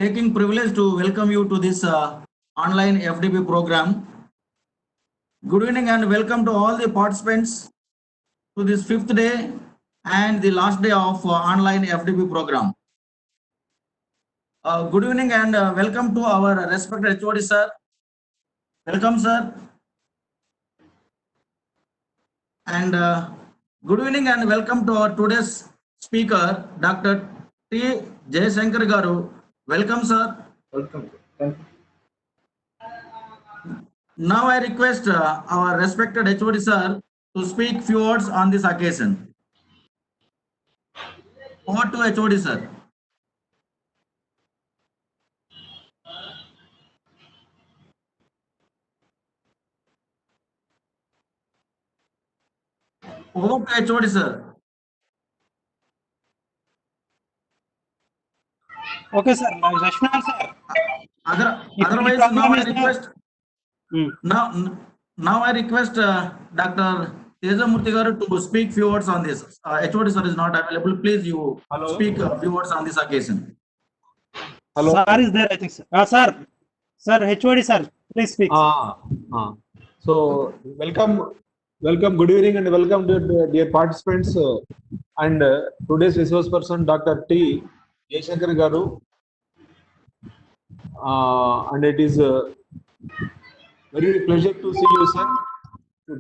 taking privilege to welcome you to this online FDP program. Good evening and welcome to all the participants to this fifth day and the last day of online FDP program. Good evening and welcome to our respected HOD sir. Welcome sir. And good evening and welcome to our today's speaker, Dr. T. Jayasankar Garu. Welcome sir. Welcome. Thank you. Now I request our respected HOD sir to speak few words on this occasion. Over to HOD sir. Over to HOD sir. Okay, sir. Rashmal, sir. Otherwise, now program I is there. request. Now I request Dr. Tejamurthy Garu to speak few words on this. HOD sir is not available. Please you speak a few words on this occasion. Hello. Sir is there, I think. Sir. Sir, HOD, sir. Please speak. So welcome. Good evening and welcome to dear participants and today's resource person Dr. T. Jayasankar Garu. And it is very pleasure to see you, sir.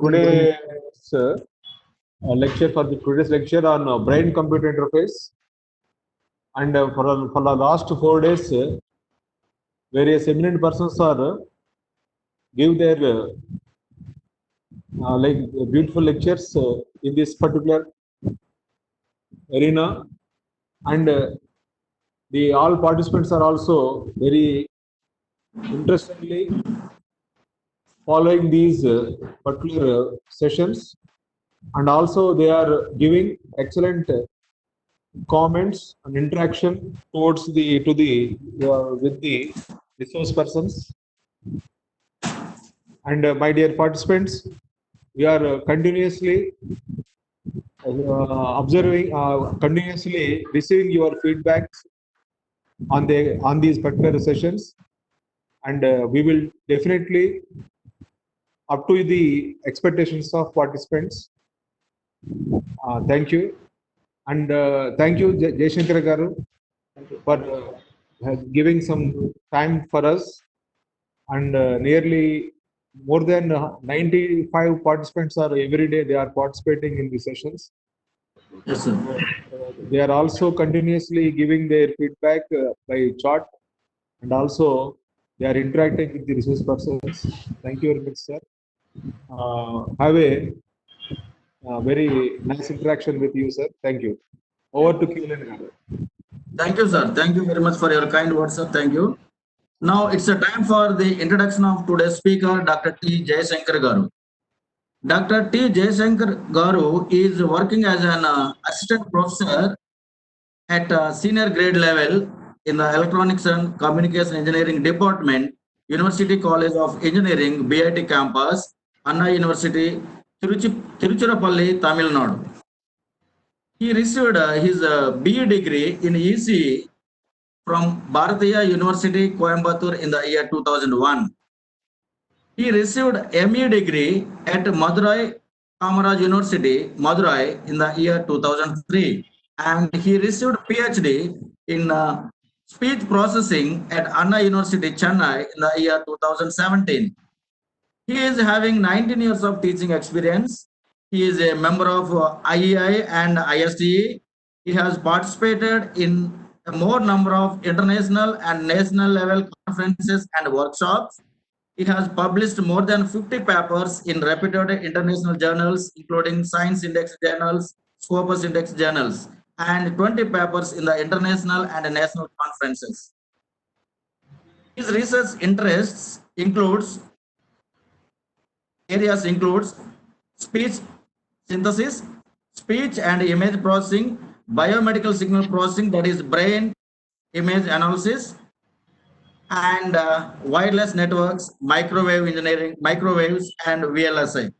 Today's lecture for today's lecture on brain-computer interface. And for the last 4 days, various eminent persons are give their like beautiful lectures in this particular arena, and the all participants are also very interestingly following these particular sessions, and also they are giving excellent comments and interaction towards the with the resource persons. And my dear participants, we are continuously observing, continuously receiving your feedback on these particular sessions, and we will definitely up to the expectations of participants. Thank you, and thank you, Jayasankar Garu, for giving some time for us, and nearly more than 95 participants are every day they are participating in the sessions. Yes, sir. They are also continuously giving their feedback by chat, and also they are interacting with the resource persons. Thank you very much, sir. Have a very nice interaction with you, sir. Thank you. Over to Q&A. Thank you, sir. Thank you very much for your kind words, sir. Thank you. Now it's a time for the introduction of today's speaker, Dr. T. Jayasankar Garu. Dr. T. Jayasankar Garu is working as an assistant professor at senior grade level in the Electronics and Communication Engineering Department, University College of Engineering, BIT campus, Anna University, Tiruchirappalli, Tamil Nadu. He received his BE degree in ECE from Bharatiya University, Coimbatore in the year 2001. He received ME degree at Madurai Kamaraj University, Madurai in the year 2003. And he received PhD in speech processing at Anna University, Chennai in the year 2017. He is having 19 years of teaching experience. He is a member of IEI and ISTE. He has participated in a more number of international and national level conferences and workshops. He has published more than 50 papers in reputed international journals, including Science Index journals, Scopus Index journals, and 20 papers in the international and national conferences. His research interests includes speech synthesis, speech and image processing, biomedical signal processing, that is brain image analysis, and wireless networks, microwave engineering, microwaves, and VLSI.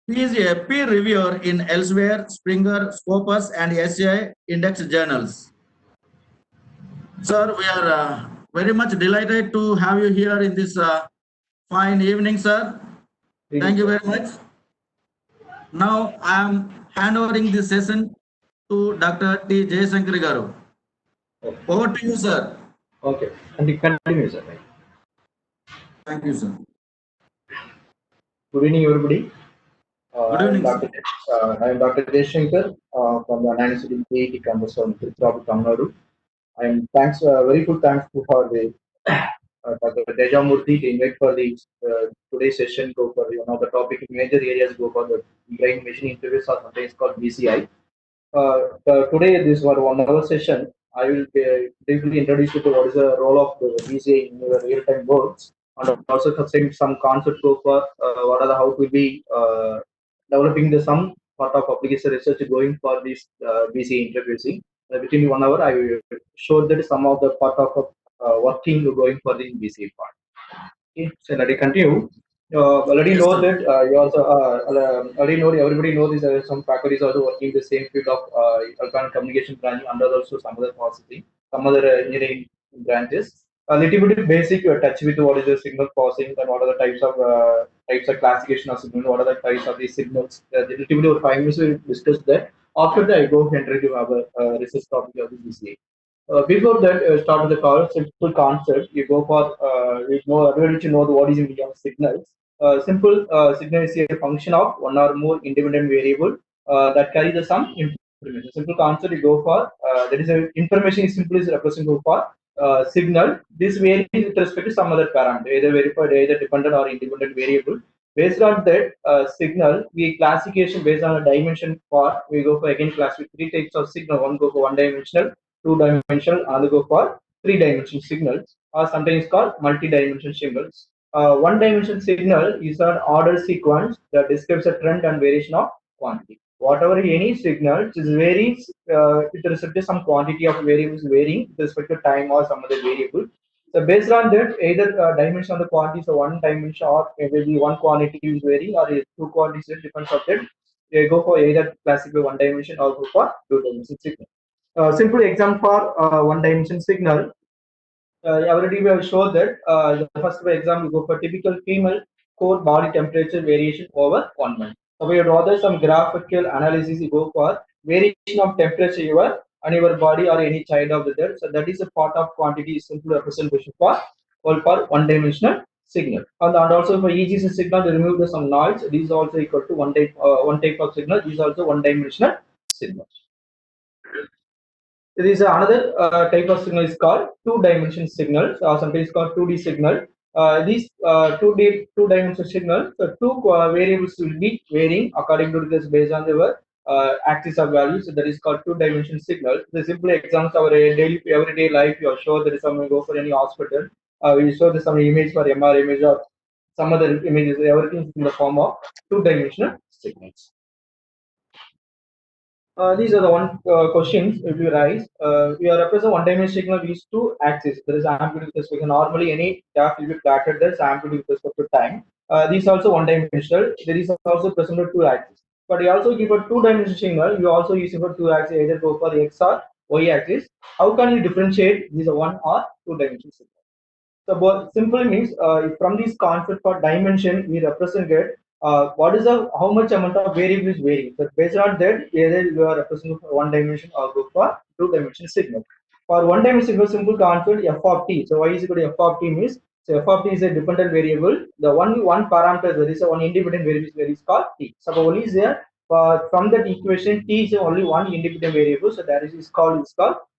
He is a peer reviewer in Elsevier, Springer, Scopus, and SCI Index journals. Sir, we are very much delighted to have you here in this fine evening, sir. Thank you very much. Now I am handovering this session to Dr. T. Jayasankar Garu. Over to you, sir. Okay, and you continue, sir. Thank you, sir. Good evening, everybody. Good evening, I am Dr. Jayshankar from the Anand City PhD campus on Tirupati, Tamil Nadu. I am very good thanks to for the Dr. Dejamurthy to invite for the today's session. Go for the topic in major areas. Go for the brain machine interviews or sometimes called BCI. Today, this was 1 hour session. I will briefly introduce you to what is the role of the BCA in your real-time works, and also considering some concept of what are the how to be developing the some part of application research going for this BCA interviewing. Within 1 hour, I will show that some of the part of working going for the BCA part. Okay, so let me continue. Already Yes, know sir. that you also already know everybody knows this. Some faculty is also working the same field of electronic communication branch under also some other processing, some other engineering branches. A little bit basic touch with what is the signal processing and what are the types of classification of signal, what are the types of these signals. A little bit of 5 minutes we will discuss that. After that, I go and try to have a research topic of the BCA. Before that, start with the simple concept. You go for everybody should know what is meaning of signals. Simple signal is a function of one or more independent variable that carry the some information. Simple concept you go for that is a information is simply represented for signal. This varies with respect to some other parameter, either verified, either dependent or independent variable. Based on that signal, we classification based on a dimension for we go for again classify three types of signal. One go for one dimensional, two-dimensional, another go for three-dimensional signals, or sometimes called multi-dimensional signals. One-dimensional signal is an order sequence that describes a trend and variation of quantity. Whatever any signal is varies with respect to some quantity of variables varying with respect to time or some other variable. So based on that, either dimension of the quantity is one dimension or maybe one quantity is varying or two quantities depends on that. They go for either classical one dimension or go for two dimension signal. Simple example for one dimension signal. Already we have shown that the first example go for typical female core body temperature variation over 1 month. So we would rather some graphical analysis you go for variation of temperature your on your body or any child of the dead. So that is a part of quantity simple representation for all for one dimensional signal. And also for EGC signal, they remove some noise. This is also equal to one type of signal. This is also one dimensional signal. There is another type of signal is called two-dimensional signals, or sometimes called 2D signal. These 2D signals, so two variables will be varying according to this based on their axis of values. So that is called two-dimensional signal. The simple examples of our daily everyday life. You are sure there is some we go for any hospital. We show some image for MR image or some other images. Everything in the form of two-dimensional signals. These are the one questions if you rise. We are represent one dimensional signal these two axes. There is amplitude with respect to normally any graph will be plotted. There's amplitude with respect to time. These also one dimensional. There is also presented two axes. But you also give a two-dimensional signal. You also use for two axes either go for X or Y axis. How can you differentiate these one or two-dimensional signal? So simple means from this concept for dimension we represent it. What is the how much amount of variable is varying? So based on that, either you are representing for one dimension or go for two-dimensional signal. For one dimensional signal, simple concept f of t. So y is equal to f of t means so f of t is a dependent variable. The one parameter there is a one independent variable is called t. Suppose is there from that equation t is only one independent variable. So that is called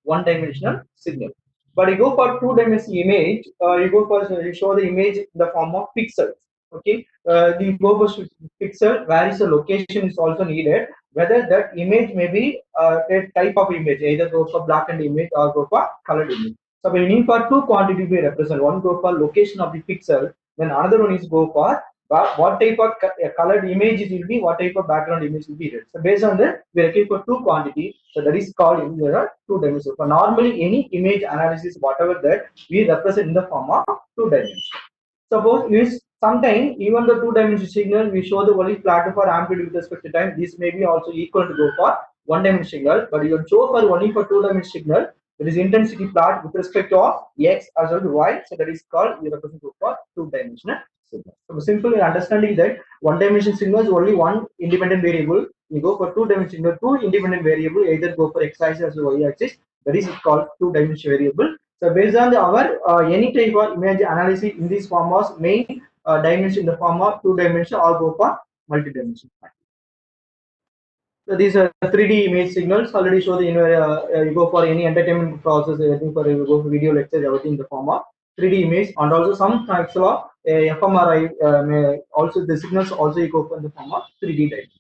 one-dimensional signal. But you go for two-dimensional image, you go for you show the image in the form of pixels. Okay, you go for pixel where is the location is also needed. Whether that image may be a type of image, either go for black and image or go for colored image. So we need for two quantity we represent. One go for location of the pixel, then another one is go for what type of colored image it will be, what type of background image will be there. So based on that, we are looking for two quantity. So that is called in there are two dimensions. So normally any image analysis, whatever that we represent in the form of two dimensions. Suppose is sometime even the two-dimensional signal we show the only plot for amplitude with respect to time. This may be also equal to go for one-dimensional signal, but you show for only for two-dimensional signal. There is intensity plot with respect to x as well as y. So that is called we represent for two-dimensional signal. So simply understanding that one-dimensional signal is only one independent variable. You go for two-dimensional signal, two independent variable, either go for x-axis or y-axis. That is called two-dimensional variable. So based on our any type of image analysis in this form of main dimension in the form of two-dimensional or go for multi-dimensional. So these are 3D image signals already show the you go for any entertainment process, everything for you go for video lecture, everything in the form of 3D image, and also some types of fMRI also the signals also you go for the form of 3D dimension.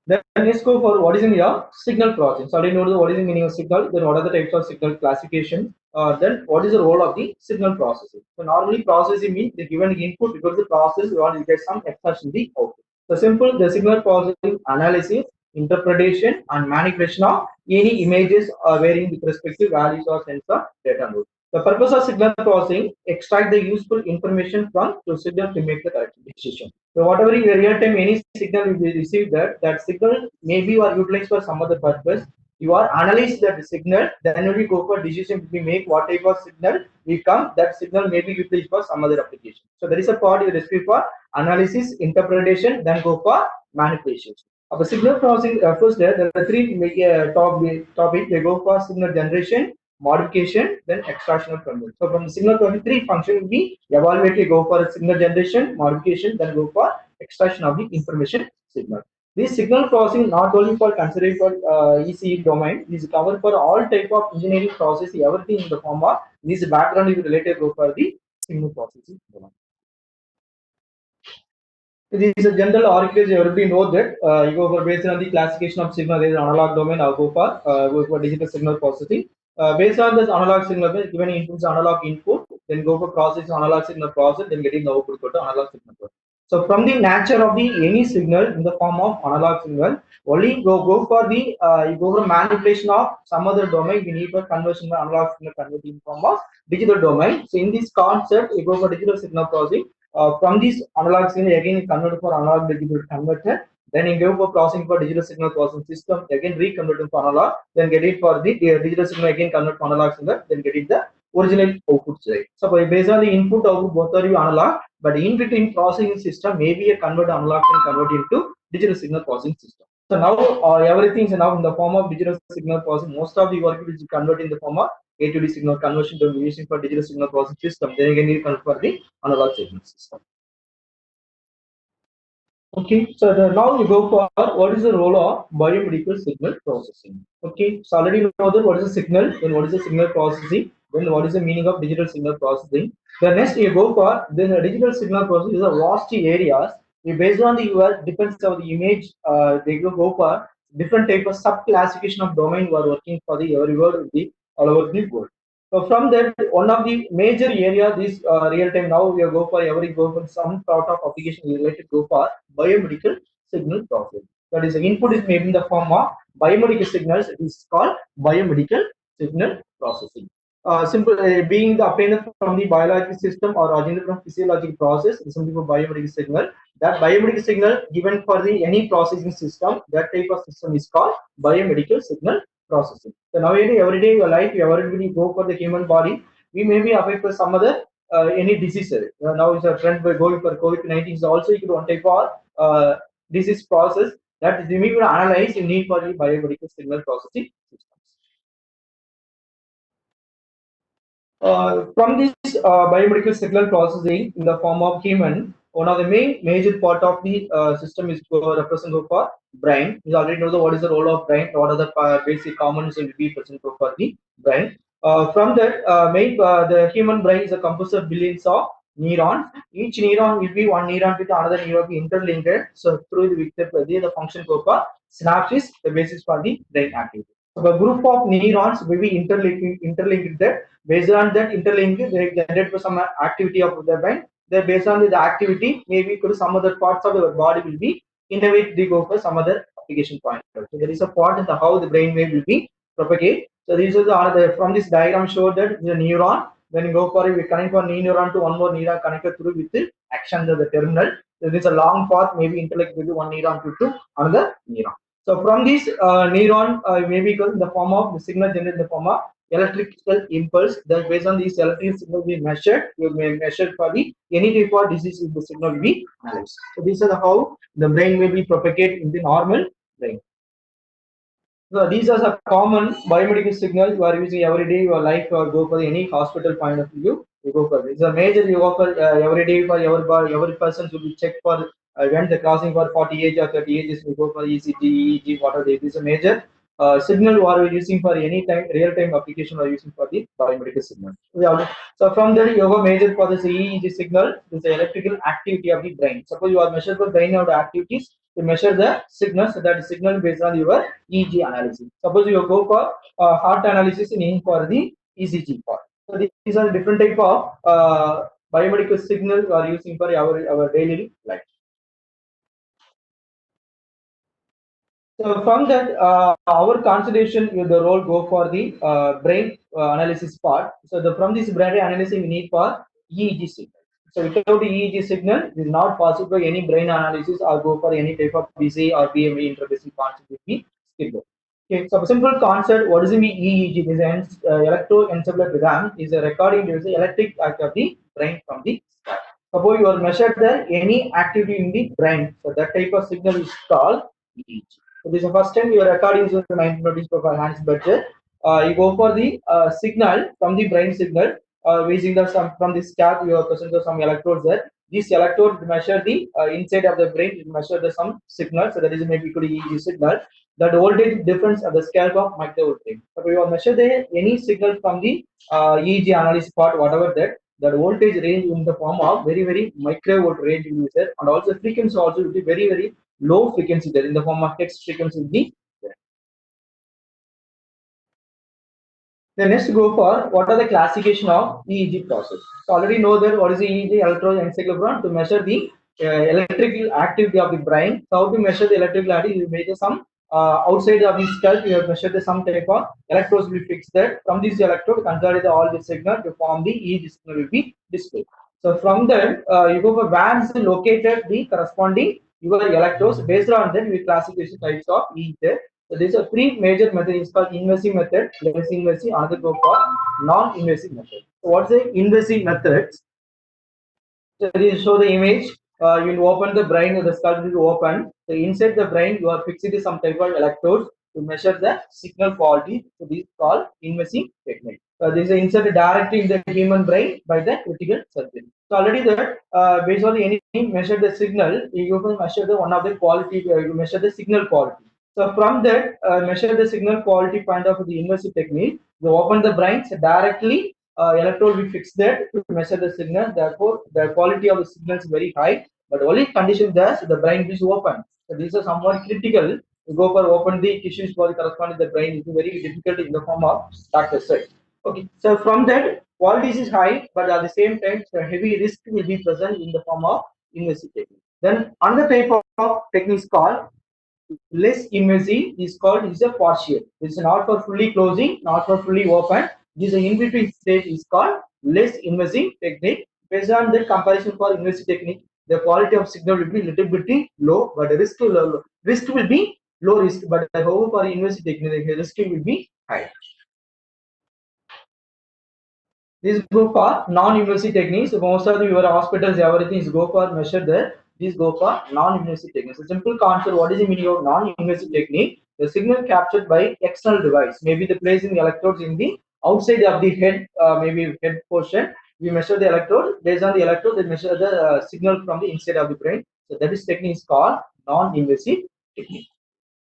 Then let's go for what is in your signal processing. So already know what is the meaning of signal, then what are the types of signal classification, then what is the role of the signal processing. So normally processing means the given input because the process you want to get some expression in the output. So simple the signal processing analysis, interpretation and manipulation of any images varying with respective values or sensor data node. The purpose of signal processing extract the useful information from the signal to make the correct decision. So whatever in real time any signal you will receive that signal maybe you are utilized for some other purpose. You are analyze that signal, then only go for decision we make what type of signal we come that signal may be utilized for some other application. So there is a part you receive for analysis, interpretation, then go for manipulation. Of signal processing first there are three topic they go for signal generation, modification, then extraction of control. So from the signal processing three function we evaluate we go for signal generation, modification, then go for extraction of the information signal. This signal processing not only for considering for ECE domain, is covered for all type of engineering process, everything in the form of this background is related go for the signal processing domain. This is a general architecture. Everybody knows that you go for based on the classification of signal. There is analog domain. I'll go for digital signal processing. Based on this analog signal, given inputs analog input, then go for process analog signal process, then getting the output go to analog signal process. So from the nature of the any signal in the form of analog signal, only go for the you go for manipulation of some other domain. We need for conversion of analog signal converting in form of digital domain. So in this concept, you go for digital signal processing. From this analog signal again convert for analog digital converter, then you go for processing for digital signal processing system, again reconvert for analog, then get it for the digital signal again convert for analog signal, then get it the original output side. So based on the input output both are you analog, but in between processing system maybe a convert analog can convert into digital signal processing system. So now everything is now in the form of digital signal processing. Most of the work is converted in the form of A to D signal conversion to be using for digital signal processing system. Then again you convert for the analog signal system. Okay, so now you go for what is the role of biomedical signal processing. Okay, so already you know that what is the signal, then what is the signal processing, then what is the meaning of digital signal processing. The next you go for then the digital signal processing is a vast areas. Based on the your depends on the image, they go for different type of sub classification of domain we are working for the everywhere the all over the world. So from that, one of the major area this real time now we go for some sort of application related go for biomedical signal processing. That is the input is made in the form of biomedical signals. It is called biomedical signal processing. Simple being the obtained from the biological system or originated from physiological process is something for biomedical signal. That biomedical signal given for the any processing system, that type of system is called biomedical signal processing. So nowadays, every day your life, everybody go for the human body, we may be affected for some other any disease. Now is a trend by going for COVID-19 is also equal to one type of disease process that is immediately analyze you need for the biomedical signal processing systems. From this biomedical signal processing in the form of human, one of the main major part of the system is represented for brain. You already know what is the role of brain, what are the basic components will be present for the brain. From that, the human brain is a composed of billions of neurons. Each neuron will be one neuron with another neuron be interlinked. So through the function for synapses, the basis for the brain activity. So a group of neurons will be interlinked that. Based on that interlink, they generate some activity of the brain. Then based on the activity, maybe could some other parts of your body will be innovate they go for some other application point. So there is a part in the how the brain wave will be propagate. So these are the from this diagram show that the neuron when you go for it, we connect one neuron to one more neuron connected through with the action of the terminal. There is a long path, maybe intellect with one neuron to another neuron. So from this neuron may be called in the form of the signal generated in the form of electrical impulse. That based on these electrical signal we measured, you may measure for the any type of disease in the signal will be analyzed. So these are the how the brain may be propagated in the normal brain. So these are the common biomedical signals you are using every day. Your life or go for any hospital point of view. You go for it. It's a major you go for every day for every person to be checked for when they're crossing for 40 age or 30 ages. We go for ECG, EEG, what are they? This is a major signal you are using for any time real time application or using for the biomedical signal. So from there you have a major for this EEG signal. This is the electrical activity of the brain. Suppose you are measured for brain of the activities to measure the signals, so that signal based on your EEG analysis. Suppose you go for heart analysis in for the ECG part. So these are different type of biomedical signals we are using for our daily life. So from that, our consideration with the role go for the brain analysis part. So from this brain analysis we need for EEG signal. So without the EEG signal, it is not possible for any brain analysis or go for any type of BCA or BME intrabasic concept with the skill. Okay, so simple concept, what is the EEG? This is electroencephalogram is a recording device, electric act of the brain from the sky. Suppose you are measured the any activity in the brain, so that type of signal is called EEG. So this is the first time you are recording the 1920s for Hans Berger. You go for the signal from the brain signal using the some from the scalp. You are present to some electrodes there. These electrodes measure the inside of the brain. It measure the some signal. So that is maybe could EEG signal. That voltage difference at the scalp of microvoltage. So we will measure the any signal from the EEG analysis part, whatever that voltage range in the form of very microvolt range will be there, and also frequency also will be very low frequency there in the form of hertz frequency will be there. Then next go for what are the classification of EEG process. So already know that what is the EEG electroencephalogram to measure the electrical activity of the brain. So how to measure the electrical activity? You measure some outside of the scalp. You have measured the some type of electrodes will be fixed there. From this electrode, consider all the signal to form the EEG signal will be displayed. So from there, you go for where is located the corresponding your electrodes. Based on that, we classify types of EEG. So these are three major methods called invasive method, less invasive, another go for non-invasive method. So what's the invasive methods? So these show the image. You open the brain, the skull will open. So inside the brain, you are fixing some type of electrodes to measure the signal quality. So this is called invasive technique. This is inserted directly in the human brain by the critical surgery. So already that based on any measure the signal, you can measure the one of the quality. You measure the signal quality. So from that, measure the signal quality point of the invasive technique. You open the brain, so directly electrode will fix that to measure the signal. Therefore, the quality of the signal is very high. But only condition that the brain is open. So these are somewhat critical. You go for open the tissues for the corresponding the brain is very difficult in the form of doctor said. Okay, so from that quality is high, but at the same time, the heavy risk will be present in the form of invasive technique. Then another type of technique is called less invasive is called is a partial. It's not for fully closing, not for fully open. This in between stage is called less invasive technique. Based on the comparison for invasive technique, the quality of signal will be little bit low, but the risk will be low risk. But however, for invasive technique, the risk will be high. This go for non-invasive techniques. So most of your hospitals, everything is go for measure there. These go for non-invasive techniques. A simple concept, what is the meaning of non-invasive technique? The signal captured by external device, maybe the placing electrodes in the outside of the head, maybe head portion. We measure the electrode. Based on the electrode, they measure the signal from the inside of the brain. So that is technique is called non-invasive technique.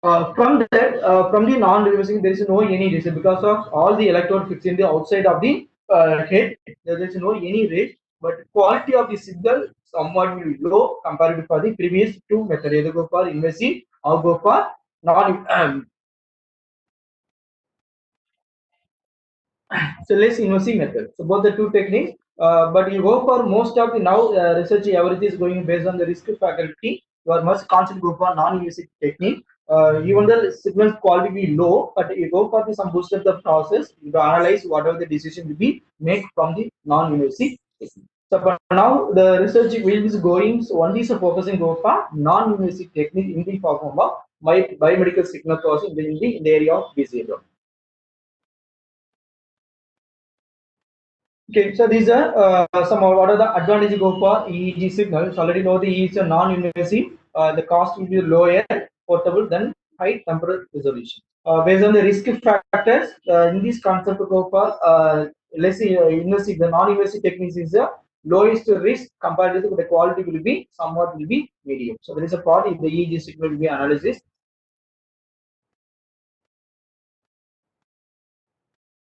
From that, from the non-invasive, there is no any reason because of all the electrode fixed in the outside of the head. There is no any rate, but quality of the signal somewhat will be low compared to for the previous two methods. Either go for invasive or go for non. So less invasive method. So both the two techniques. But you go for most of the now research, everything is going based on the risk faculty. You are must constantly go for non-invasive technique. Even the signal quality will be low, but you go for the some boost of the process, you analyze whatever the decision will be made from the non-invasive technique. So but now the research will be going, so only is focusing go for non-invasive technique in the form of biomedical signal processing in the area of BCA. Okay, so these are some of what are the advantages you go for EEG signals. Already know the EEG is a non-invasive. The cost will be lower, portable than high temporal resolution. Based on the risk factors, in this concept to go for let's say invasive, the non-invasive techniques is the lowest risk compared to the quality will be somewhat will be medium. So there is a part if the EEG signal will be analysis.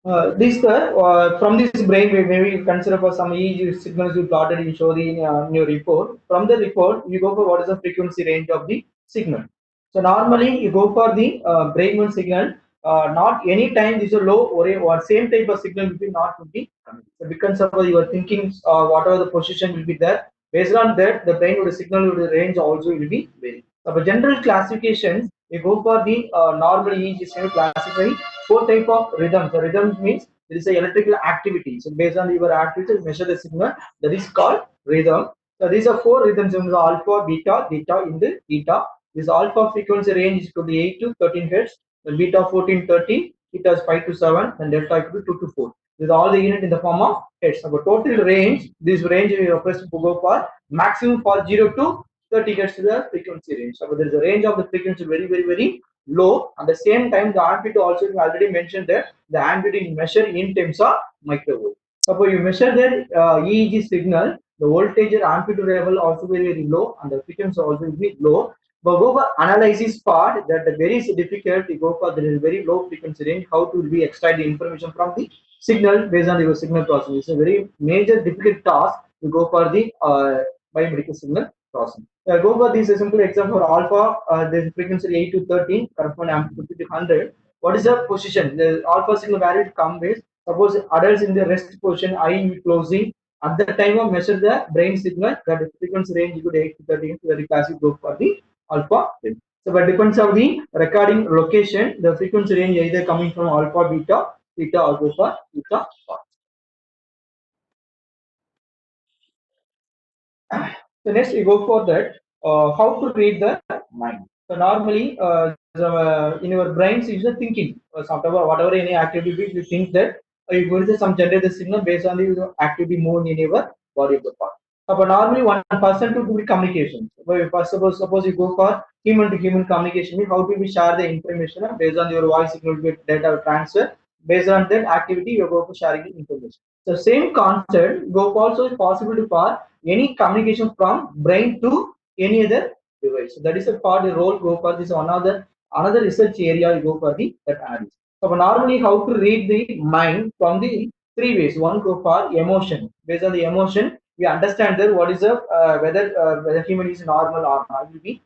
From this brain wave, maybe consider for some EEG signals you plotted you show in your report. From the report, you go for what is the frequency range of the signal. So normally you go for the brain signal. Not any time this is a low or same type of signal will be not will be coming. So because of your thinking, whatever the position will be there. Based on that, the brain would signal would range also will be varying. So for general classifications, you go for the normal EEG signal classify 4 type of rhythms. The rhythms means there is a electrical activity. So based on your activity, measure the signal. That is called rhythm. So these are 4 rhythms: alpha, beta, theta, in the theta. This alpha frequency range is 28 to 13 hertz. Then beta 14, 30. Theta is 5 to 7. And delta equal to 2 to 4. This is all the unit in the form of hertz. So total range, this range we request to go for maximum for 0 to 30 hertz to the frequency range. So there is a range of the frequency very low. At the same time, the amplitude also we already mentioned that the amplitude measure in terms of microvolt. Suppose you measure the EEG signal, the voltage or amplitude level also very low and the frequency also will be low. But go for analysis part that the very difficult. You go for there is very low frequency range. How to be extract the information from the signal based on your signal processing. It's a very major difficult task. You go for the biomedical signal processing. Go for this simple example for alpha, the frequency 8 to 13, corresponding amplitude to 100. What is the position? The alpha signal where it come with? Suppose adults in the rest position, eye closing. At the time of measure the brain signal, that frequency range is 8 to 13. Very classic go for the alpha. So, but depends on the recording location, the frequency range either coming from alpha, beta, theta, or go for theta. So next we go for that how to read the mind. So normally in your brains is the thinking. Whatever any activity you think that you going to some generate the signal based on the activity moving in your body of the part. But normally one person to do communication. Suppose you go for human to human communication, how do we share the information based on your voice signal data transfer. Based on that activity, you go for sharing the information. So same concept go also possible to for any communication from brain to any other device. So that is a part the role go for this another research area you go for the that analysis. So normally how to read the mind from the 3 ways. One go for emotion. Based on the emotion, we understand that what is the whether human is normal or not will be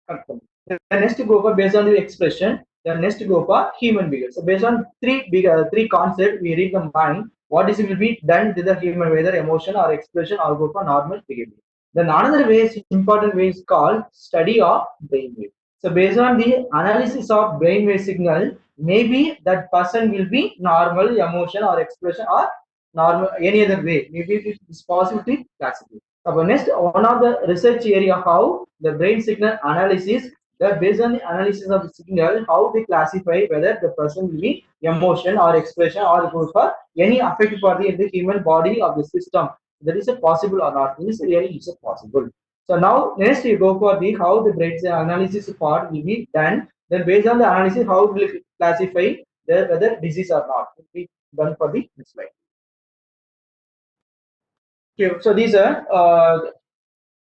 confirmed. The next go for based on the expression. The next go for human behavior. So based on three concepts, we read the mind. What is will be done to the human, whether emotion or expression or go for normal behavior. Then another way is important way is called study of brainwave. So based on the analysis of brainwave signal, maybe that person will be normal emotion or expression or normal any other way. Maybe it is possible to classify. So next, one of the research area how the brain signal analysis. That based on the analysis of the signal, how they classify whether the person will be emotion or expression or go for any effect for the human body of the system. That is a possible or not. This really is a possible. So now next you go for the how the brain analysis part will be done. Then based on the analysis, how will it classify the whether disease or not will be done for the next slide. Okay, so these are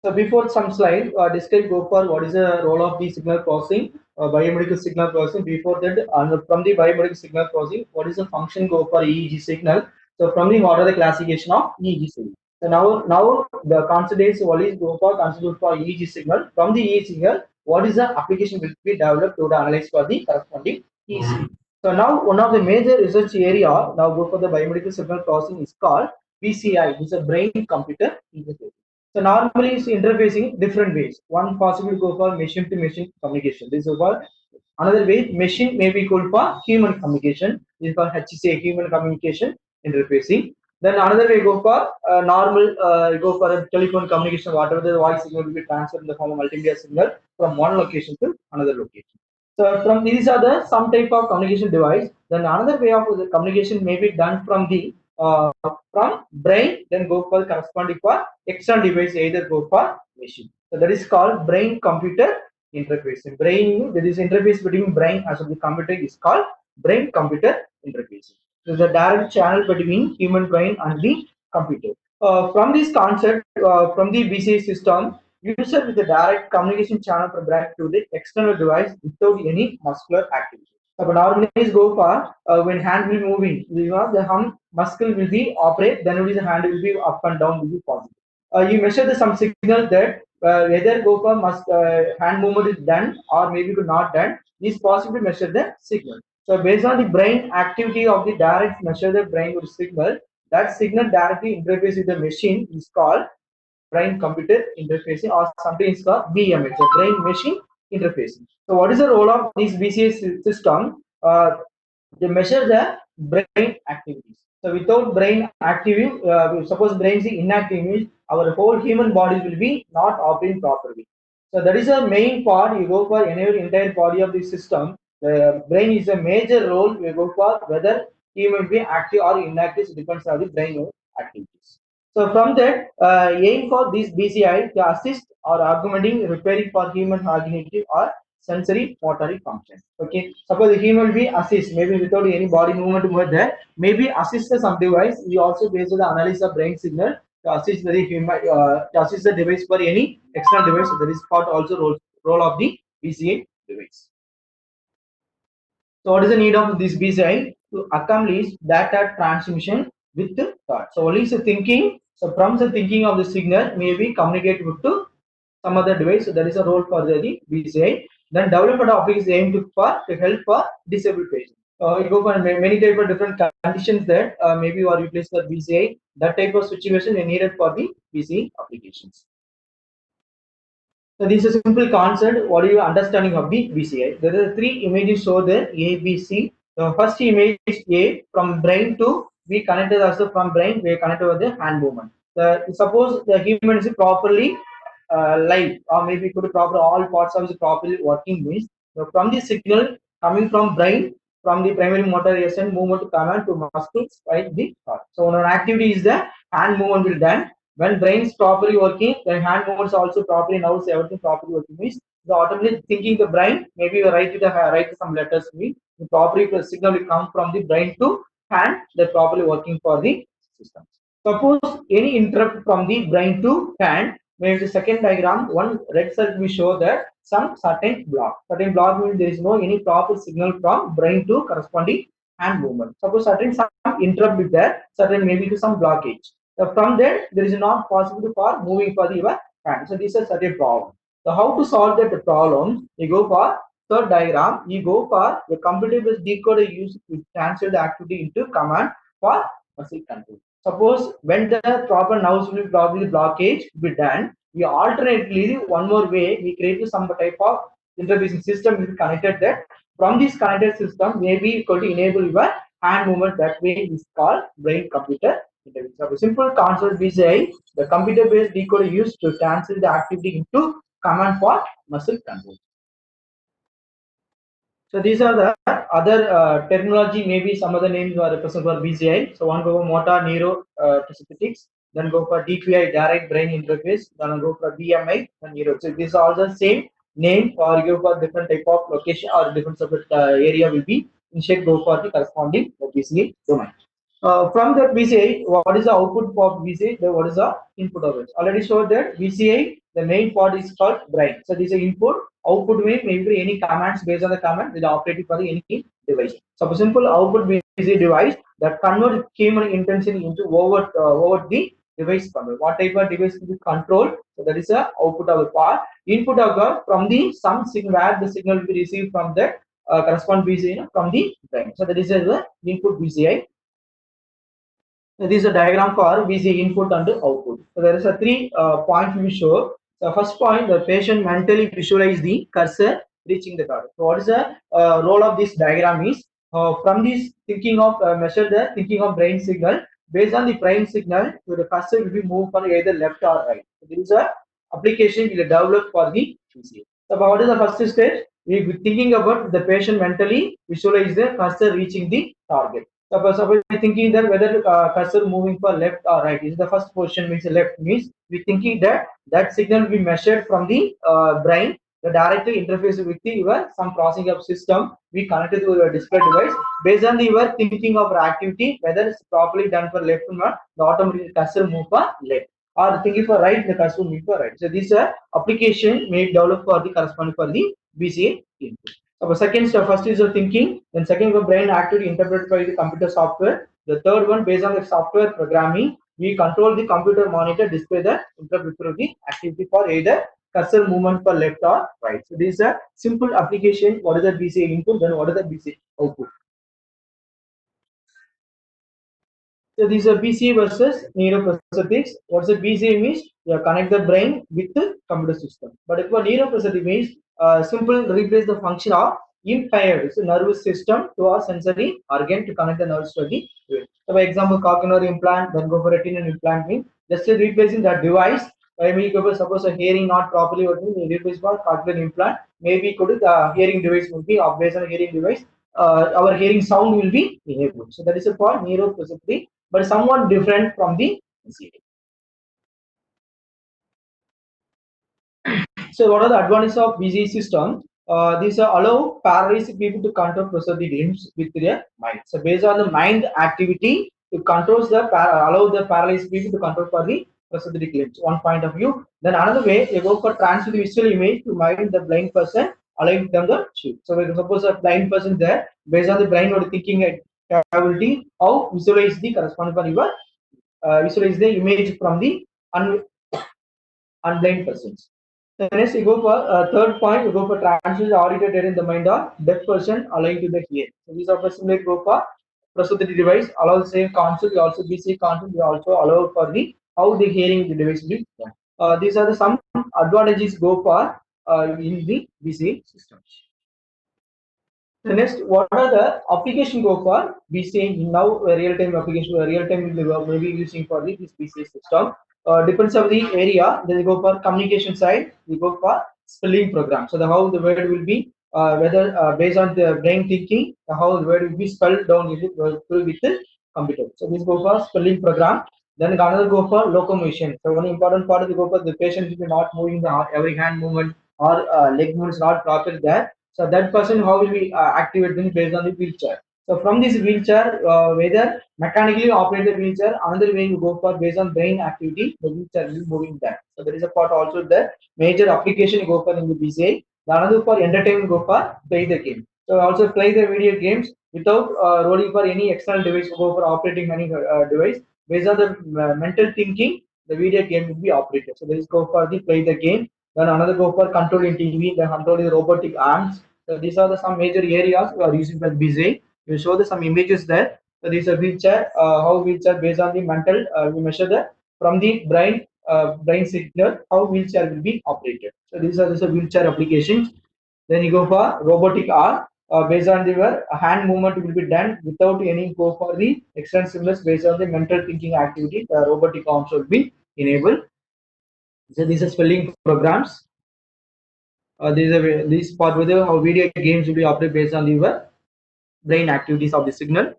so before some slide, discuss go for what is the role of the signal processing, biomedical signal processing. Before that, from the biomedical signal processing, what is the function go for EEG signal? So from the what are the classification of EEG signal? So now the concept is what is go for considered for EEG signal. From the EEG signal, what is the application will be developed to analyze for the corresponding EEG. So now one of the major research area now go for the biomedical signal processing is called BCI. This is a brain computer interface. So normally it's interfacing different ways. One possible go for machine to machine communication. This is for another way machine may be called for human communication. This is for HCA human communication interfacing. Then another way go for normal, go for a telephone communication, whatever the voice signal will be transferred in the form of multimedia signal from one location to another location. So from these are the some type of communication device. Then another way of the communication may be done from the from brain, then go for corresponding for external device, either go for machine. So that is called brain computer interface. In brain, there is interface between brain as well as the computer is called brain computer interface. So the direct channel between human brain and the computer. From this concept, from the BCI system, user with a direct communication channel from brain to the external device without any muscular activity. So normally is go for when hand will moving, the muscle will be operate, then only the hand will be up and down will be possible. You measure the some signal that whether go for hand movement is done or maybe not done, is possible to measure the signal. So based on the brain activity of the direct measure the brain with signal, that signal directly interface with the machine is called brain computer interfacing, or sometimes called BMI, the brain machine interfacing. So what is the role of this BCA system? They measure the brain activities. So without brain active, suppose brain is inactive, our whole human body will be not operating properly. So that is the main part. You go for any entire body of the system. The brain is a major role. You go for whether he will be active or inactive. It depends on the brain activities. So from that, aim for this BCI to assist or augmenting repairing for human cognitive or sensory motoric function. Okay, suppose the human will be assist, maybe without any body movement over there, maybe assist some device. We also based on the analysis of brain signal to assist the human, to assist the device for any external device. So that is part also role of the BCI device. So what is the need of this BCI? To accomplish data transmission with the thought. So only the thinking. So from the thinking of the signal, maybe communicate with to some other device. So that is a role for the BCI. Then development of is aimed to help for disabled patients. You go for many type of different conditions that maybe you are replaced for BCI. That type of situation is needed for the BCI applications. So this is a simple concept. What are your understanding of the BCI? There are three images show there, A, B, C. The first image A, from brain to we connected also from brain, we connected with the hand movement. Suppose the human is properly live, or maybe could proper all parts of the properly working means, so from the signal coming from brain, from the primary motor and movement to command to muscles by the heart. So when an activity is the hand movement will done. When brain is properly working, the hand movements also properly, now everything properly working means the automatically thinking the brain, maybe you write some letters mean the properly signal will come from the brain to hand, they're properly working for the system. Suppose any interrupt from the brain to hand, maybe the second diagram, one red circle will show that some certain block. Certain block means there is no any proper signal from brain to corresponding hand movement. Suppose certain some interrupt with that, certain maybe to some blockage. So from there is not possible for moving for the hand. So this is such a problem. So how to solve that problem? You go for third diagram. You go for the computer-based decoder used to transfer the activity into command for muscle control. Suppose when the proper noise will probably blockage will be done, we alternately one more way we create some type of interfacing system will be connected that from this connected system maybe you could enable your hand movement, that way is called brain computer interface. So a simple concept we say the computer based decoder used to transfer the activity into command for muscle control. So these are the other terminology, maybe some other names are represented for BCI. So one go for motor neuro prosthetics, then go for DPI direct brain interface, then go for BMI and neuro. So these are all the same name, or go for different type of location or different separate area will be instead go for the corresponding BCI domain. From that BCI, what is the output of BCI? What is the input of it? Already showed that BCI, the main part is called brain. So this is input. Output means maybe any commands, based on the command will operating for any device. So a simple output BCI device that converts human intention into over the device control. What type of device will be controlled? So that is the output of the part. Input of the from the some signal where the signal will be received from the correspond BCI from the brain. So that is the input BCI. So this is a diagram for BCI input and output. So there is a three points we show. The first point, the patient mentally visualize the cursor reaching the target. So what is the role of this diagram is from this thinking of measure the thinking of brain signal, based on the brain signal, the cursor will be moved for either left or right. So there is a application we will develop for the BCA. So what is the first stage? We will be thinking about the patient mentally visualize the cursor reaching the target. Suppose we thinking that whether cursor moving for left or right is the first position means left means we thinking that that signal will be measured from the brain the directly interface with the your some processing of system we connected to your display device based on the your thinking of activity whether it's properly done for left or not the automatic cursor move for left or thinking for right the cursor move for right. So this application may develop for the corresponding for the BCA input. So second step first is the thinking, then second the brain activity interpreted by the computer software. The third one based on the software programming we control the computer monitor display the interpreted activity for either cursor movement for left or right. So this is a simple application. What is the BCA input? Then what is the BCA output? So these are BCA versus neuroprosthetics. What's the BCA means? You connect the brain with the computer system. But if for neuroprosthetic means simple replace the function of impaired nervous system to our sensory organ to connect the nerves to the brain. So by example, cochlear implant, then go for retinal implant means just replacing that device. I mean, suppose a hearing not properly working, we replace for cochlear implant. Maybe could the hearing device will be based on hearing device. Our hearing sound will be enabled. So that is a for neuroprosthetic, but somewhat different from the BCA. So what are the advantages of BCA system? These allow paralyzed people to control prosthetic limbs with their mind. So based on the mind activity, it controls the allow the paralyzed people to control for the prosthetic limbs. One point of view. Then another way, you go for transfer the visual image to mind the blind person, allowing them the shape. So we suppose a blind person there, based on the brain or thinking ability, how visualize the corresponding for your visualize the image from the unblind persons. So next you go for third point, you go for transmission audited in the mind of deaf person allowing to the hear. So these are similar go for prosthetic device, allow the same concept, we also BCA concept, we also allow for the how the hearing the device will be done. These are the some advantages go for in the BCA systems. The next, what are the application go for BCA now real-time application, real-time will be using for this BCA system. Depends on the area, then you go for communication side, you go for spelling program. So the how the word will be whether based on the brain thinking, how the word will be spelled down with the computer. So this go for spelling program. Then another go for locomotion. So one important part of the go for the patient will be not moving the every hand movement or leg movement is not proper there. So that person how will be activated based on the wheelchair. So from this wheelchair, whether mechanically operate the wheelchair, another way you go for based on brain activity, the wheelchair will be moving there. So there is a part also there. Major application you go for in the BCA. The another for entertainment go for play the game. So also play the video games without rolling for any external device. Go for operating any device based on the mental thinking. The video game will be operated. So there is go for the play the game. Then another go for controlling TV. Then controlling robotic arms. So these are the some major areas we are using for BCA. We show the some images there. So these are wheelchair. How wheelchair based on the mental. We measure that from the brain signal how wheelchair will be operated. So these are the wheelchair applications. Then you go for robotic arm. Based on the hand movement will be done without any go for the external stimulus based on the mental thinking activity. The robotic arms will be enabled. So these are spelling programs. These part with how video games will be operated based on the brain activities of the signal.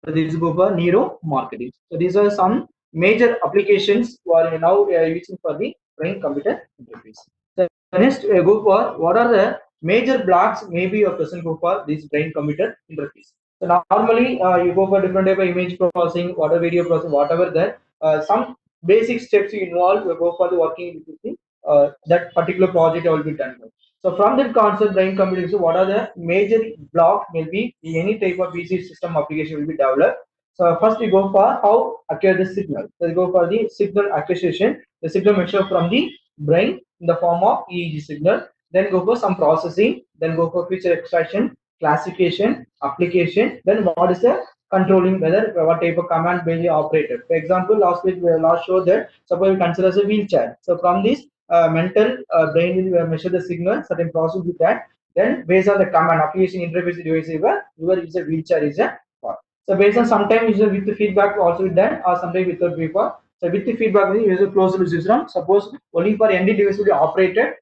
So these go for neuro marketing. So these are some major applications for now using for the brain computer interface. So next go for what are the major blocks maybe a person go for this brain computer interface. So normally you go for different type of image processing, whatever video processing, whatever that some basic steps you involve, you go for the working with the that particular project will be done. So from that concept, brain computing, so what are the major blocks maybe any type of BCA system application will be developed. So first we go for how acquire the signal. So we go for the signal acquisition, the signal measure from the brain in the form of EEG signal. Then go for some processing, then go for feature extraction, classification, application. Then what is the controlling whether what type of command will be operated. For example, last week we last showed that suppose we consider as a wheelchair. So from this mental brain will measure the signal, certain process with that. Then based on the command application interface device, your is a wheelchair is a part. So based on sometimes with the feedback also done, or sometimes without feedback. So with the feedback, we use a closed loop system. Suppose only for ND device will be operated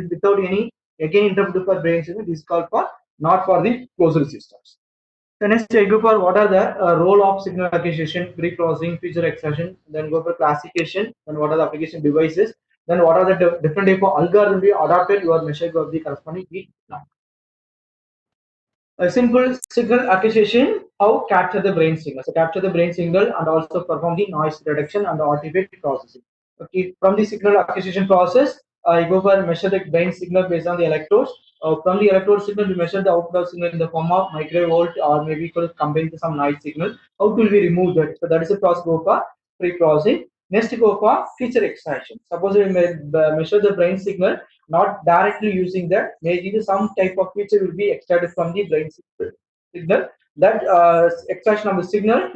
without any again interrupt for brain system. This is called for not for the closed loop systems. So next I go for what are the role of signal acquisition, pre-processing, feature extraction, then go for classification, then what are the application devices, then what are the different type of algorithm we adopted, you are measured of the corresponding beat. A simple signal acquisition, how capture the brain signal. So capture the brain signal and also perform the noise reduction and the artifact processing. Okay, from the signal acquisition process, I go for measure the brain signal based on the electrodes. From the electrode signal, we measure the output signal in the form of microvolt or maybe could combine to some noise signal. How will we remove that? So that is a process go for pre-processing. Next go for feature extraction. Suppose we measure the brain signal not directly using that, maybe some type of feature will be extracted from the brain signal. That extraction of the signal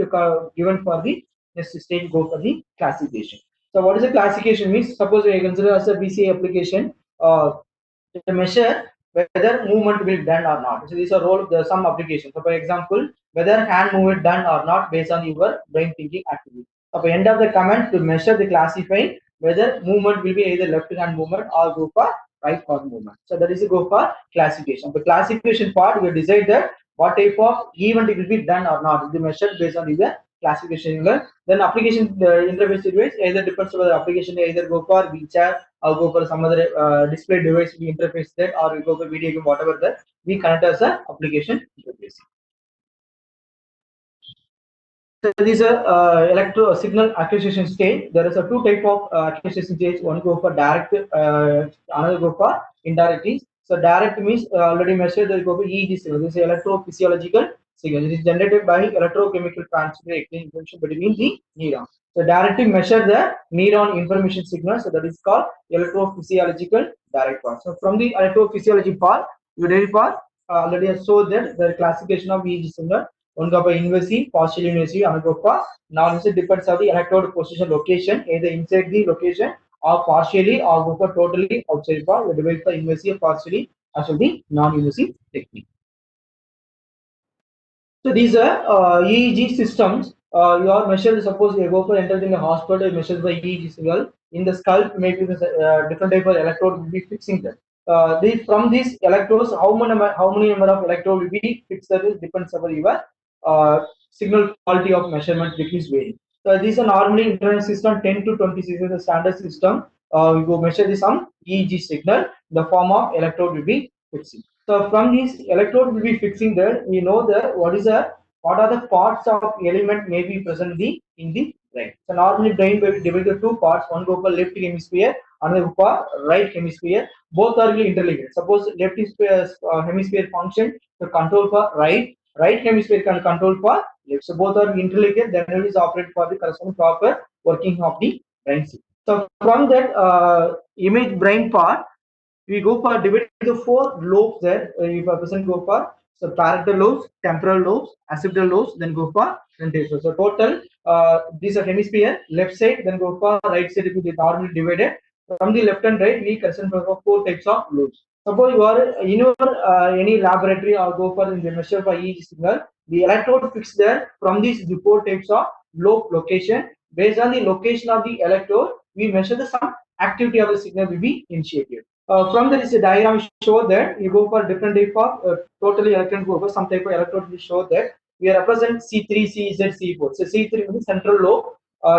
given for the next stage go for the classification. So what is the classification means? Suppose we consider as a BCA application, to measure whether movement will be done or not. So these are role of some applications. So for example, whether hand movement done or not based on your brain thinking activity. So at the end of the command to measure the classifying whether movement will be either left hand movement or go for right hand movement. So that is a go for classification. The classification part will decide that what type of event it will be done or not. It will be measured based on the classification. Then application interface device either depends on the application either go for WeChat or go for some other display device we interface that or we go for video game whatever that we connect as a application interface. So these are electro signal acquisition stage. There is a two type of acquisition stage. One go for direct, another go for indirect. So direct means already measured. There go for EEG signal. This is electrophysiological signal. It is generated by electrochemical transfer information between the neurons. So directly measure the neuron information signal. So that is called electrophysiological direct part. So from the electrophysiology part, we did for already I showed that the classification of EEG signal. One go for invasive, partially invasive, another go for non-invasive. Depends on the electrode position location, either inside the location or partially or go for totally outside. For we divide for invasive, partially as well the non-invasive technique. So these are EEG systems. You are measured. Suppose you go for entering a hospital, you measure the EEG signal in the scalp. Maybe the different type of electrode will be fixing that. From these electrodes, how many number of electrode will be fixed? That is depends on your signal quality of measurement which is varying. So these are normally internal system 10 to 20 is the standard system. We go measure some EEG signal. The form of electrode will be fixing. So from these electrode will be fixing there. We know that what are the parts of element may be present in the brain. So normally brain will be divided into two parts. One go for left hemisphere, another for right hemisphere. Both are interlinked. Suppose left hemisphere function to control for right hemisphere can control for left. So both are interlinked. Then it is operate for the corresponding proper working of the brain system. So from that image brain part, we go for divided into four lobes there. If a person go for so parietal lobes, temporal lobes, occipital lobes, then go for frontal. So total these are hemisphere left side, then go for right side. It will be normally divided from the left and right. We consider for four types of lobes. Suppose you are in your any laboratory or go for in the measure for each signal, the electrode fixed there from these the four types of lobe location. Based on the location of the electrode, we measure the some activity of the signal will be initiated. From there is a diagram show that you go for different type of totally electron go for some type of electrode will show that we represent C3, CZ, C4. So C3 means central lobe.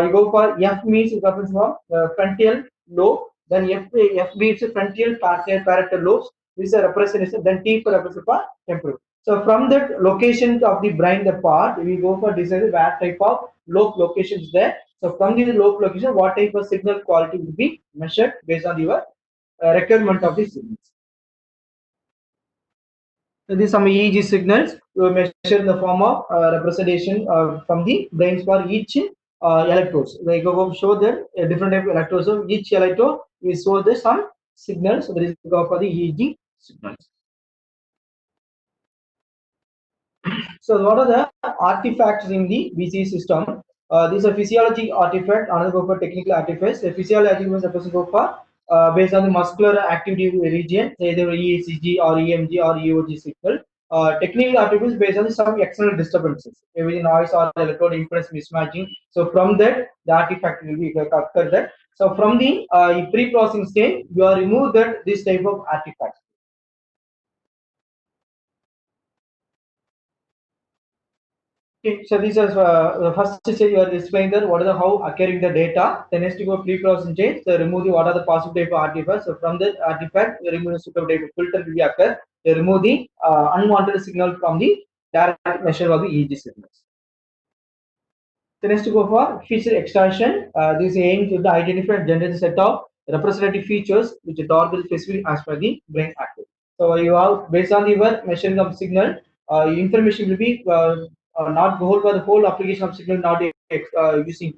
You go for F means it represents from frontal lobe. Then FB is frontal parietal lobes. This is a representation. Then T for represent for temporal. So from that location of the brain, the part we go for design where type of lobe location is there. So from the lobe location, what type of signal quality will be measured based on your requirement of the signals. So these some EEG signals we measure in the form of representation from the brains for each electrodes. They go show that different type of electrodes. So each electrode we show the some signals. So there is go for the EEG signals. So what are the artifacts in the BCE system? These are physiology artifact, another go for technical artifacts. The physiology means the person go for based on the muscular activity region, either EECG or EMG or EOG signal. technical attributes based on some external disturbances, maybe noise or electrode impedance mismatching. So from that, the artifact will be occur that. So from the pre-processing stage, you are remove that this type of artifacts. Okay, so this is the first stage you are displaying that what are the how acquiring the data. Then next you go pre-processing stage, so remove the what are the positive type of artifacts. So from the artifact, you remove the suitable type of filter will be occur. You remove the unwanted signal from the direct measure of the EEG signals. The next go for feature extraction. This aims to identify and generate a set of representative features which are target specific as per the brain activity. So you have based on the your measuring of signal, information will be not whole for the whole application of signal not using.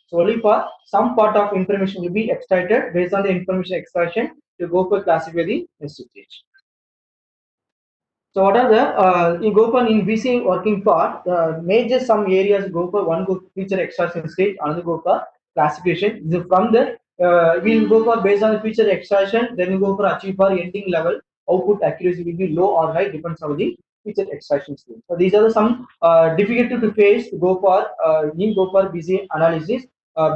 So only for some part of information will be extracted based on the information extraction to go for classify the next stage. So what are the you go for in VC working part? Major some areas go for one go feature extraction stage, another go for classification. So from there, we'll go for based on the feature extraction, then we go for achieve for ending level. Output accuracy will be low or high depends on the feature extraction stage. So these are the some difficult to face. Go for VC analysis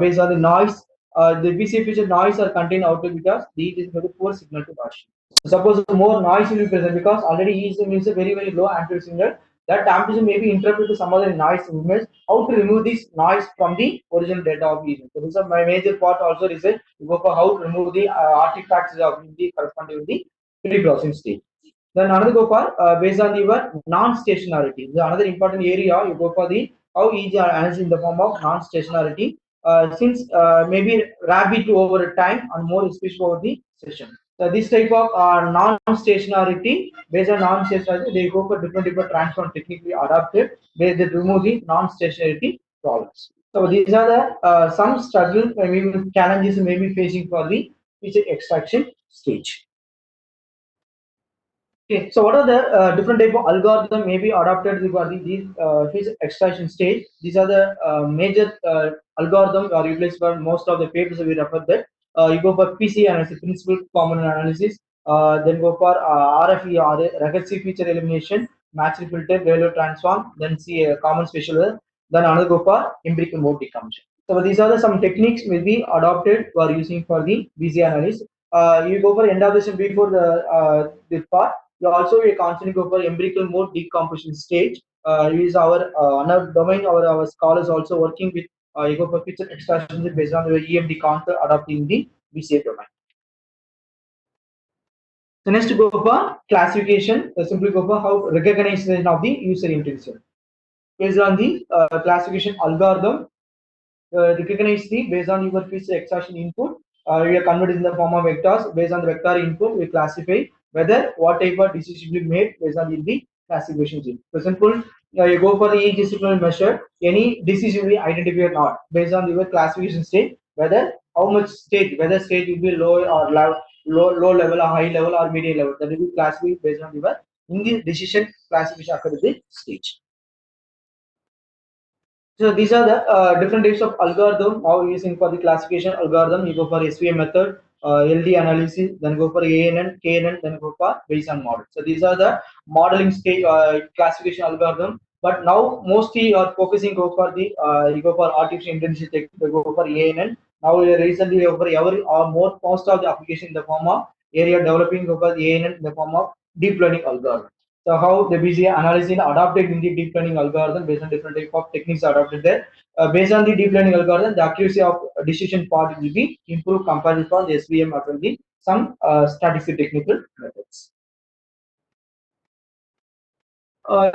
based on the noise. The VC feature noise are contained output because these is very poor signal to Gaussian. Suppose more noise will be present because already is a very low amplitude signal. That amplitude may be interrupted to some other noise image. How to remove this noise from the original data of image? So this is my major part. Also is a you go for how to remove the artifacts of the corresponding to the pre-processing stage. Then another go for based on your non-stationarity. The another important area you go for the how EEG analysis in the form of non-stationarity. Since maybe rapid over time and more especially over the session. So this type of non-stationarity, based on non-stationarity, they go for different transform technically adapted, where they remove the non-stationarity problems. So these are the some struggles, maybe challenges may be facing for the feature extraction stage. Okay, so what are the different type of algorithm may be adopted for these feature extraction stage? These are the major algorithm are utilized for most of the papers we refer that. You go for PC analysis, principal component analysis, then go for RFE or recursive feature elimination, match filter, value transform, then see a common special, then another go for empirical mode decomposition. So these are the some techniques will be adopted for using for the BC analysis. You go for end of the session before the part. You also we constantly go for empirical mode decomposition stage. Is our another domain. Our scholars also working with you go for feature extraction based on the EMD concept adopting the BCA domain. So next go for classification. Simply go for how recognition of the user intention based on the classification algorithm. Recognize the based on your feature extraction input. We are converted in the form of vectors. Based on the vector input, we classify whether what type of decision will be made based on the classification gene. For example, you go for the each signal measure, any decision will be identified or not based on your classification state, whether how much state, whether state will be low or low level or high level or medium level. That will be classified based on your in the decision classification according to the stage. So these are the different types of algorithm how using for the classification algorithm. You go for SVM method, LD analysis, then go for ANN, KNN, then go for Bayesian model. So these are the modeling stage classification algorithm. But now mostly you are focusing go for the you go for artificial intelligence technique, you go for ANN. Now recently you go for every or more most of the application in the form of area developing go for the ANN in the form of deep learning algorithm. So how the BCA analysis adopted in the deep learning algorithm based on different type of techniques adopted there. Based on the deep learning algorithm, the accuracy of decision part will be improved compared with the SVM or the some statistical technical methods.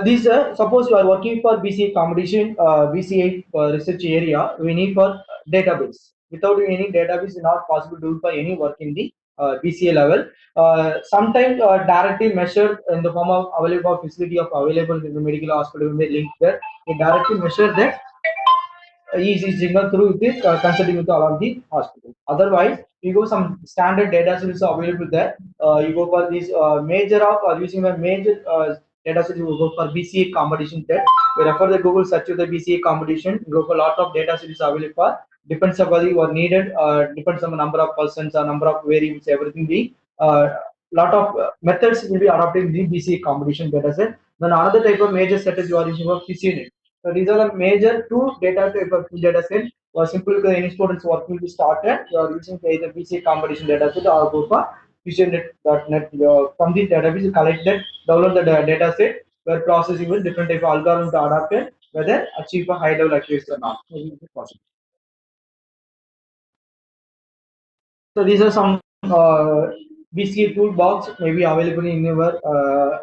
These suppose you are working for BCA competition, BCA research area, we need for database. Without any database, it's not possible to do for any work in the BCA level. Sometimes directly measured in the form of available facility of available in the medical hospital when they link there. They directly measure that easy signal through this consulting with all of the hospital. Otherwise, you go some standard data sets available there. You go for these major of using a major data set. You go for BCA competition there. We refer the Google search to the BCA competition. You go for a lot of data sets available for depends upon what needed. Depends on the number of persons or number of variables. Everything we lot of methods will be adopted in the BCA combination data set. Then another type of major set is you are using for PCA. So these are the major two data type of data set. Or simply because any students work will be started, you are using either BCA combination data set or go for PCA.net. From the database you collect that, download the data set where processing with different type of algorithm to adapt it, whether achieve a high level accuracy or not. So these are some BCA toolbox maybe available in your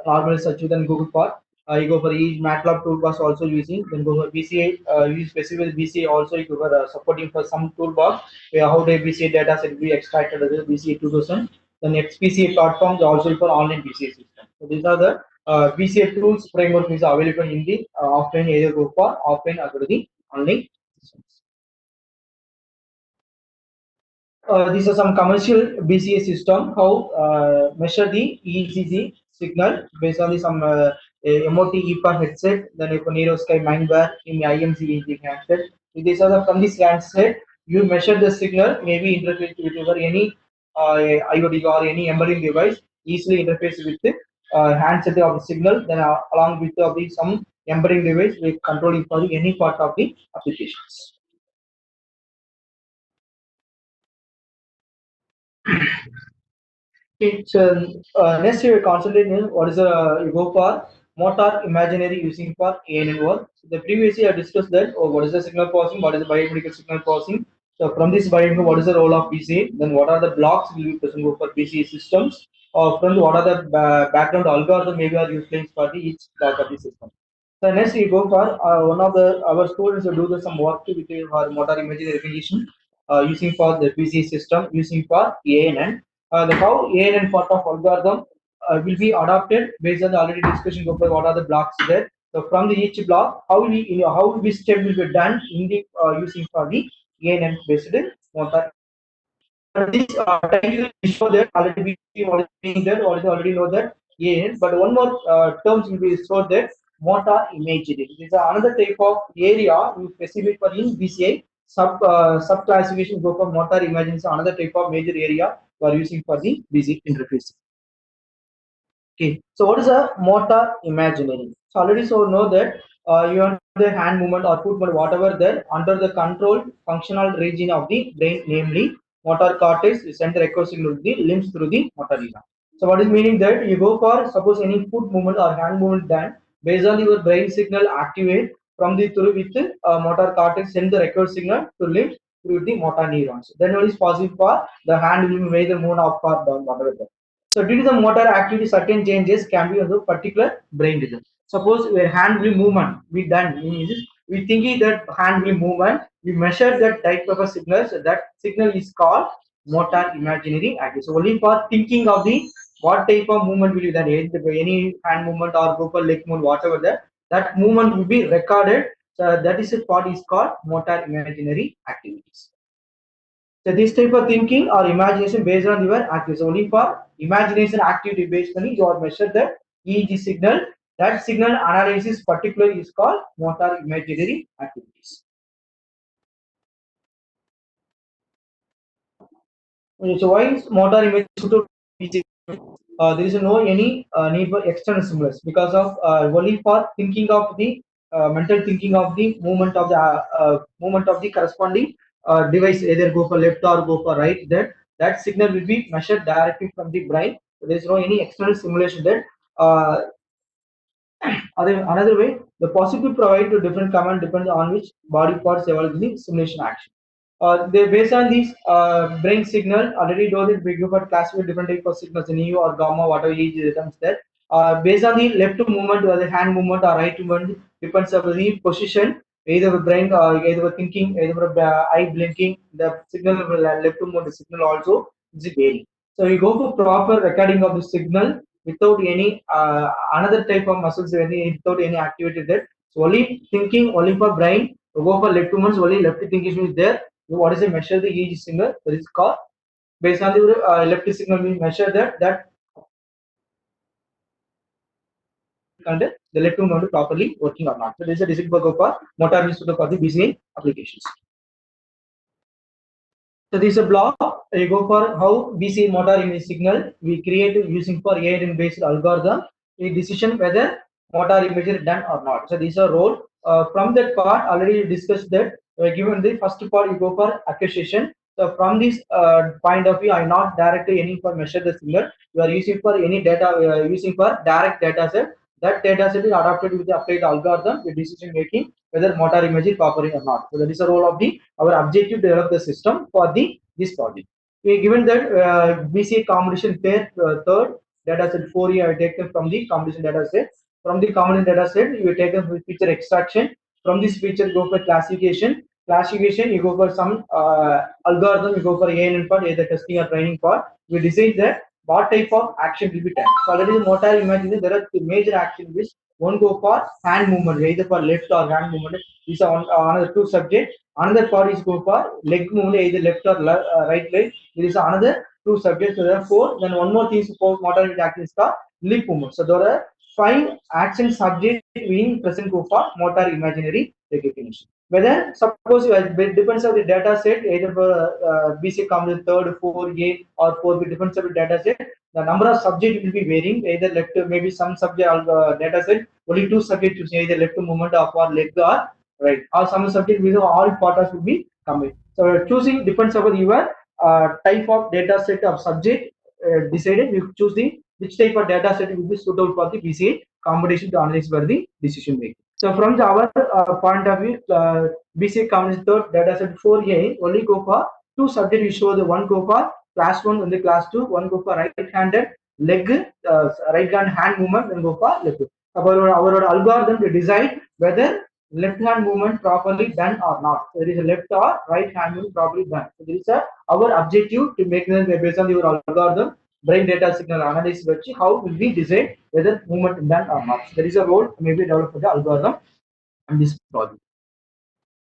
normal search within Google for. You go for each MATLAB toolbox also using. Then go for BCA. Use specific BCA also. You go for supporting for some toolbox where how the BCA data set will be extracted as a BCA 2000. Then XPCA platforms also for online BCA system. So these are the BCA tools framework is available in the offline either go for offline or the online systems. These are some commercial BCA system how measure the EEG signal based on the some MOT EPA headset, then if Nero Sky Mindware in IMC EEG handset. These are the from this handset you measure the signal, maybe interface with your any IoT or any embedding device, easily interface with the handset of the signal. Then along with the some embedding device, we control it for any part of the applications. Okay, so next we will concentrate on what is you go for motor imaginary using for ANN work. So the previously I discussed that what is the signal processing, what is the biomedical signal processing. So from this biomedical, what is the role of BCA? Then what are the blocks will be present for BCA systems? Or from what are the background algorithm maybe are used for the each block of the system. So next we go for one of the our students will do the some work with our motor imagery recognition using for the BCA system using for ANN. The how ANN part of algorithm will be adopted based on the already discussion over what are the blocks there. So from the each block, how this step will be done in the using for the ANN based motor. This technically show that already we already being there, already know that ANN. But one more terms will be stored that motor imagery. This is another type of area we specific for in BCA sub classification go for motor imagery is another type of major area we are using for the BCA interface. Okay, so what is a motor imaginary? So already so know that you have the hand movement or foot movement, whatever there under the control functional region of the brain, namely motor cortex, is send the record signal to the limbs through the motor neuron. So what is meaning that you go for suppose any foot movement or hand movement done based on your brain signal activate from the through with the motor cortex send the record signal to limbs through the motor neurons. Then what is possible for the hand will be either move up or down, whatever there. So due to the motor activity, certain changes can be on the particular brain region. Suppose where hand will movement, we done means we thinking that hand will movement, we measure that type of a signal. So that signal is called motor imaginary activity. So only for thinking of the what type of movement will be done, any hand movement or proper leg movement, whatever that movement will be recorded. So that is what is called motor imaginary activities. So this type of thinking or imagination based on your activities. Only for imagination activity based on you are measure the EEG signal. That signal analysis particularly is called motor imaginary activities. Okay, so why is motor imaginary? There is no any need for external stimulus because of only for thinking of the mental thinking of the movement of the corresponding device, either go for left or go for right. That signal will be measured directly from the brain. So there is no any external stimulation there. Another way, the possibility provided to different command depends on which body parts evolve the simulation action. They based on these brain signal already know that we go for classify different type of signals in EU or gamma, whatever each returns there. Based on the left movement or the hand movement or right movement depends on the position, either the brain, either the thinking, either the eye blinking, the signal left movement, the signal also is varying. So we go for proper recording of the signal without any another type of muscles without any activity there. So only thinking only for brain. We go for left movements only left thinking is there. What is the measure the EEG signal that is called based on the left signal we measure that and the left movement properly working or not. So this is a decision for motor for the BCA applications. So this is a block. You go for how we see motor image signal. We create using for AI based algorithm. A decision whether motor image is done or not. So this is a role. From that part, already discussed that. Given the first part, you go for acquisition. So from this point of view, I not directly any for measure the signal. You are using for any data. Using for direct data set. That data set is adapted with the applied algorithm. The decision making whether motor image is cooperating or not. So that is the role of the our objective to develop the system for the this project. We given that BCA combination pair third data set 4 I taken from the combination data set. From the combination data set, you take a feature extraction. From this feature, go for classification. Classification, you go for some algorithm, you go for ANN part, either testing or training part. We decide that what type of action will be done. So already the motor imagine there are two major actions which one go for hand movement, either for left or hand movement. These are another two subjects. Another part is go for leg movement, either left or right leg. There is another two subjects. So there are four. Then one more thing is for motor action is called lip movement. So there are five action subjects in present go for motor imaginary recognition. Whether suppose it depends on the data set, either for BC comes in third, 4A or 4B depends on the data set. The number of subjects will be varying. Either left, maybe some subject data set only two subjects, either left movement or for leg or right, or some subject with all parts will be coming. So choosing depends on your type of data set of subject decided. You choose the which type of data set will be suitable for the BCA combination to analyze for the decision making. So from the our point of view, BCA combination third data set 4A only go for two subjects. We show the one go for class 1 and the class 2, one go for right-handed leg, right hand movement, and go for leg. Our algorithm to decide whether left hand movement properly done or not. So there is a left or right hand movement properly done. So there is our objective to make them based on your algorithm, brain data signal analysis, how will we decide whether movement done or not. So there is a role maybe developed for the algorithm and this project.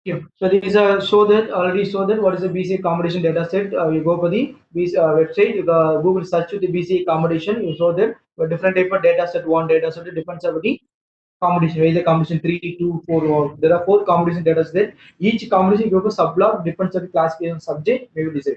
Yeah. So these show that already show that what is the BCA combination data set. You go for the website, you Google search with the BCA combination. You show that different type of data set. One data set depends on the combination, either combination 3, 2, 4, or there are 4 combination data sets. Each combination you go for subblock depends on the classification subject. Maybe decide.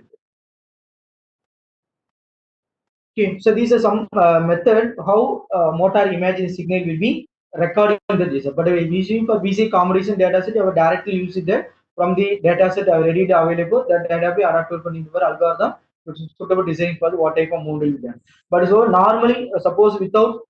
Okay, so these are some method how motor imaging signal will be recording the data. But using for BC combination data set, I will directly use it there from the data set ready available. That data be adapted for your algorithm, which is suitable design for what type of model you done. But so normally, suppose without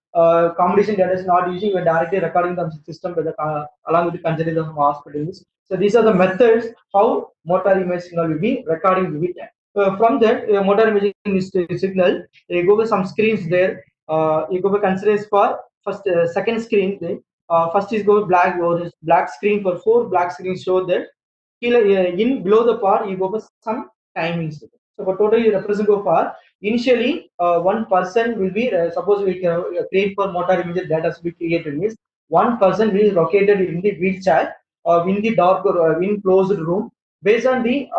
combination data is not using, we are directly recording the system with the, along with the consideration of hospitals. So these are the methods how motor image signal will be recording will be done. From that motor imaging signal, you go with some screens there. You go with considers for first second screen. First is go with black or black screen for 4 black screens show that in below the part you go with some timings. So for total you represent go for initially one person will be suppose we can create for motor image data to be created means one person will be located in the wheelchair or in the dark or in closed room based on the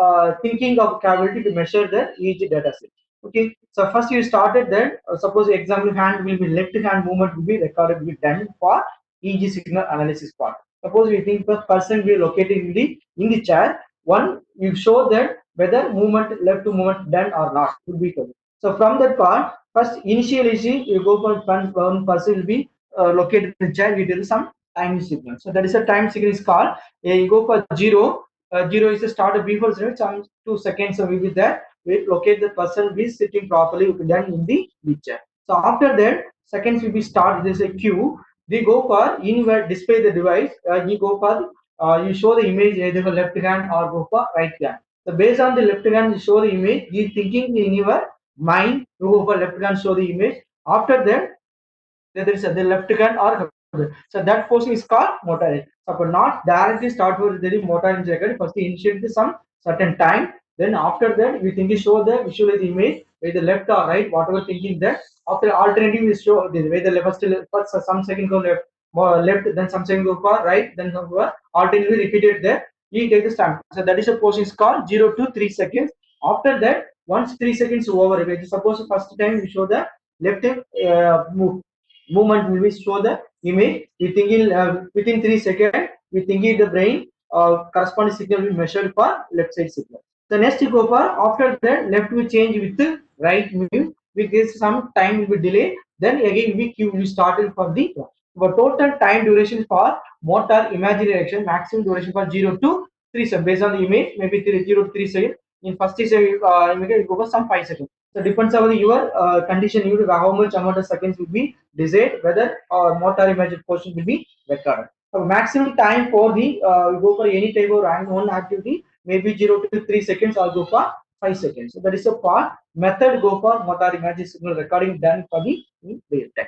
thinking of capability to measure the each data set. Okay, so first you started that suppose example hand will be left hand movement will be recorded will be done for EEG signal analysis part. Suppose we think the person will be located in the chair. One you show that whether movement left to movement done or not will be covered. So from that part, first initially you go for one person will be located in the chair. We do some time signal. So that is a time signal is called. You go for 0. 0 is the start of before 0. Some 2 seconds will be there. We locate the person be sitting properly done in the wheelchair. So after that, seconds will be start. This is a queue. We go for anywhere display the device. You go for you show the image either for left hand or go for right hand. So based on the left hand, you show the image. You thinking in your mind, you go for left hand, show the image. After that, there is the left hand or so that portion is called motor. So not directly start with the motor in first initiate some certain time. Then after that, we think show the visualize the image either left or right, whatever thinking that. After alternative we show the way the first some second go left, left, then some second go for right, then go for alternatively repeated there. You take the time. So that is a portion is called 0 to 3 seconds. After that, once 3 seconds over, suppose first time we show the left movement will be show the image. We thinking within 3 seconds, we thinking the brain corresponding signal will be measured for left side signal. The next you go for, after that left will change with the right move. With this some time will be delay. Then again we Q will started for the total time duration for motor imaginary action, maximum duration for 0 to 3 seconds based on the image, maybe 0 to 3 seconds. In first is you go for some 5 seconds. So depends on your condition, you how much amount of seconds will be desired, whether motor imaginary portion will be recorded. So maximum time for the you go for any type of rank one activity, maybe 0 to 3 seconds or go for 5 seconds. So that is a part method go for motor imagery signal recording done for the in real time.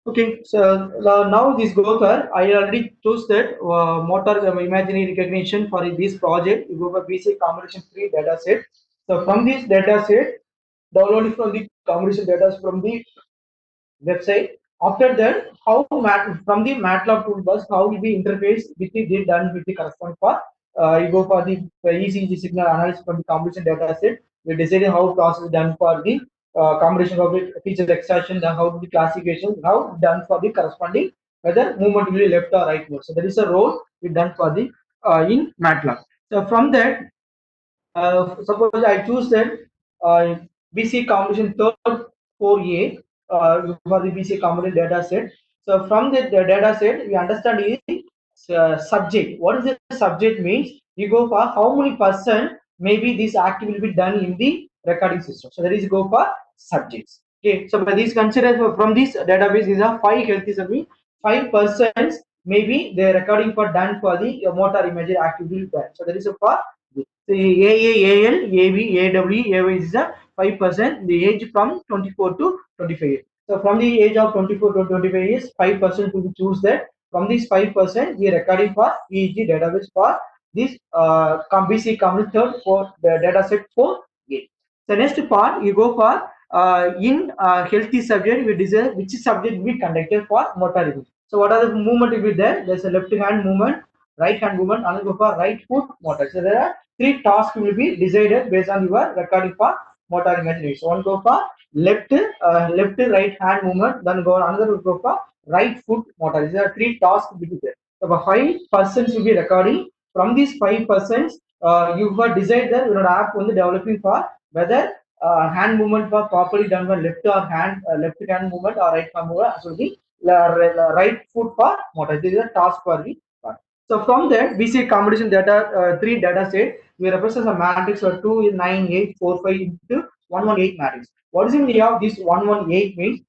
Okay, so now this Gokar, I already chose that motor imagery recognition for this project. You go for BC combination 3 data set. So from this data set, download it from the combination data from the website. After that, from the MATLAB toolbars, how will be interface with the done with the corresponding for you go for the ECG signal analysis from the combination data set. We decided how process is done for the combination of the feature extraction, then how the classification, how done for the corresponding whether movement will be left or right mode. So that is a role we done for the in MATLAB. So from that, suppose I choose that BC combination third 4A for the BC combination data set. So from the data set, we understand is subject. What is the subject means? You go for how many percent maybe this activity will be done in the recording system. So that is go for subjects. Okay. So by this consider from this database, these are 5 healthy subjects. 5% maybe the recording for done for the motor imagery activity done. So that is a for the AAAL, AB, AW, AY is a 5%. The age from 24 to 25. So from the age of 24 to 25 years, 5% to choose that. From this 5%, we are recording for EEG database for this BC company third for the data set for A. The next part you go for in healthy subject, we decide which subject we conducted for motor review. So what are the movement will be there? There's a left hand movement, right hand movement, and go for right foot motor. So there are 3 tasks will be decided based on your recording for motor imagery. So one go for left right hand movement, then go another will go for right foot motor. There are 3 tasks will be there. So 5% will be recording. From these 5%, you have decided that your app only developing for whether hand movement for properly done by left or hand left hand movement or right hand movement, so the right foot for motor. This is a task for the part. So from that, we see combination data 3 data set. We represent a matrix of 2 9 8 4 5 into 118 matrix. What is the meaning of this 118 means?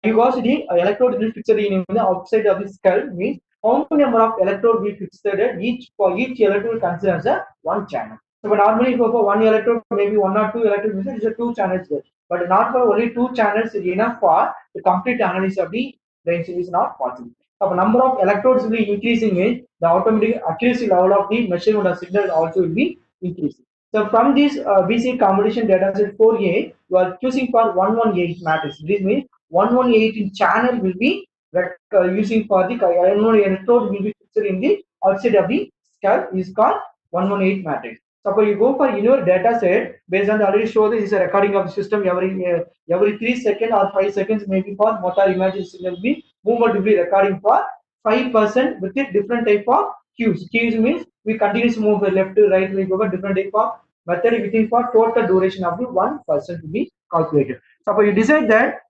You got the electrode will fixed in the outside of the skull means how many number of electrode we fixed at each for each electrode considered as a one channel. So but normally for one electrode, maybe 1 or 2 electrode means it's a 2 channels there. But not for only 2 channels is enough for the complete analysis of the brain is not possible. So the number of electrodes will be increasing means the automatic accuracy level of the measurement of signal also will be increasing. So from this BC combination data set 4A, you are choosing for 118 matrix. This means 118 channel will be using for the electrode will be fixed in the outside of the skull is called 118 matrix. Suppose you go for in your data set based on the already show this is a recording of the system every 3 seconds or 5 seconds maybe for motor imaging signal will be movement will be recording for 5% with a different type of cues. Cues means we continuously move left to right, we go for different type of method within for total duration of the 1% to be calculated. Suppose you decide that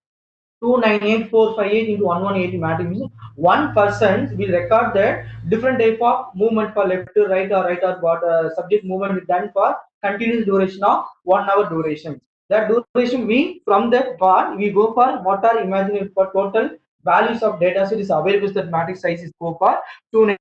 298458 into 118 matrix means 1% will record that different type of movement for left to right or right or what subject movement is done for continuous duration of 1 hour duration. That duration we from that part we go for motor imaginary for total values of data set is available that matrix size is go for 2.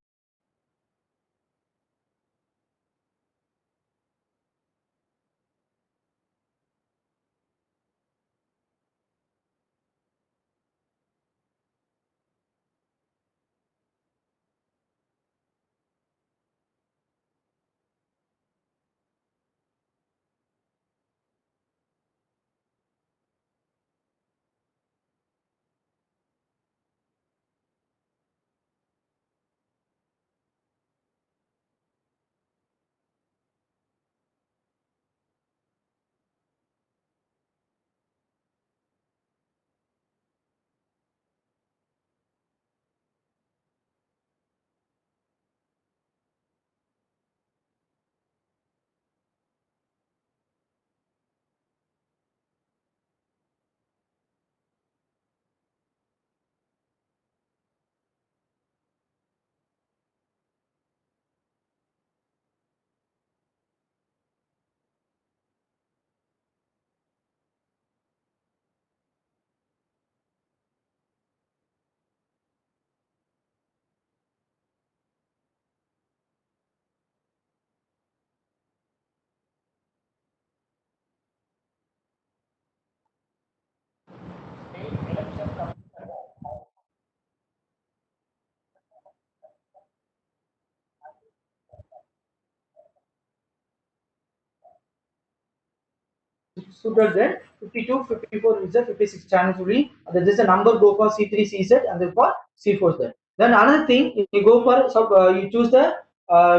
suited then 52, 54 is the 56 channels only. There is a number go for C3 CZ and then for C4 set. Then another thing, you go for you choose the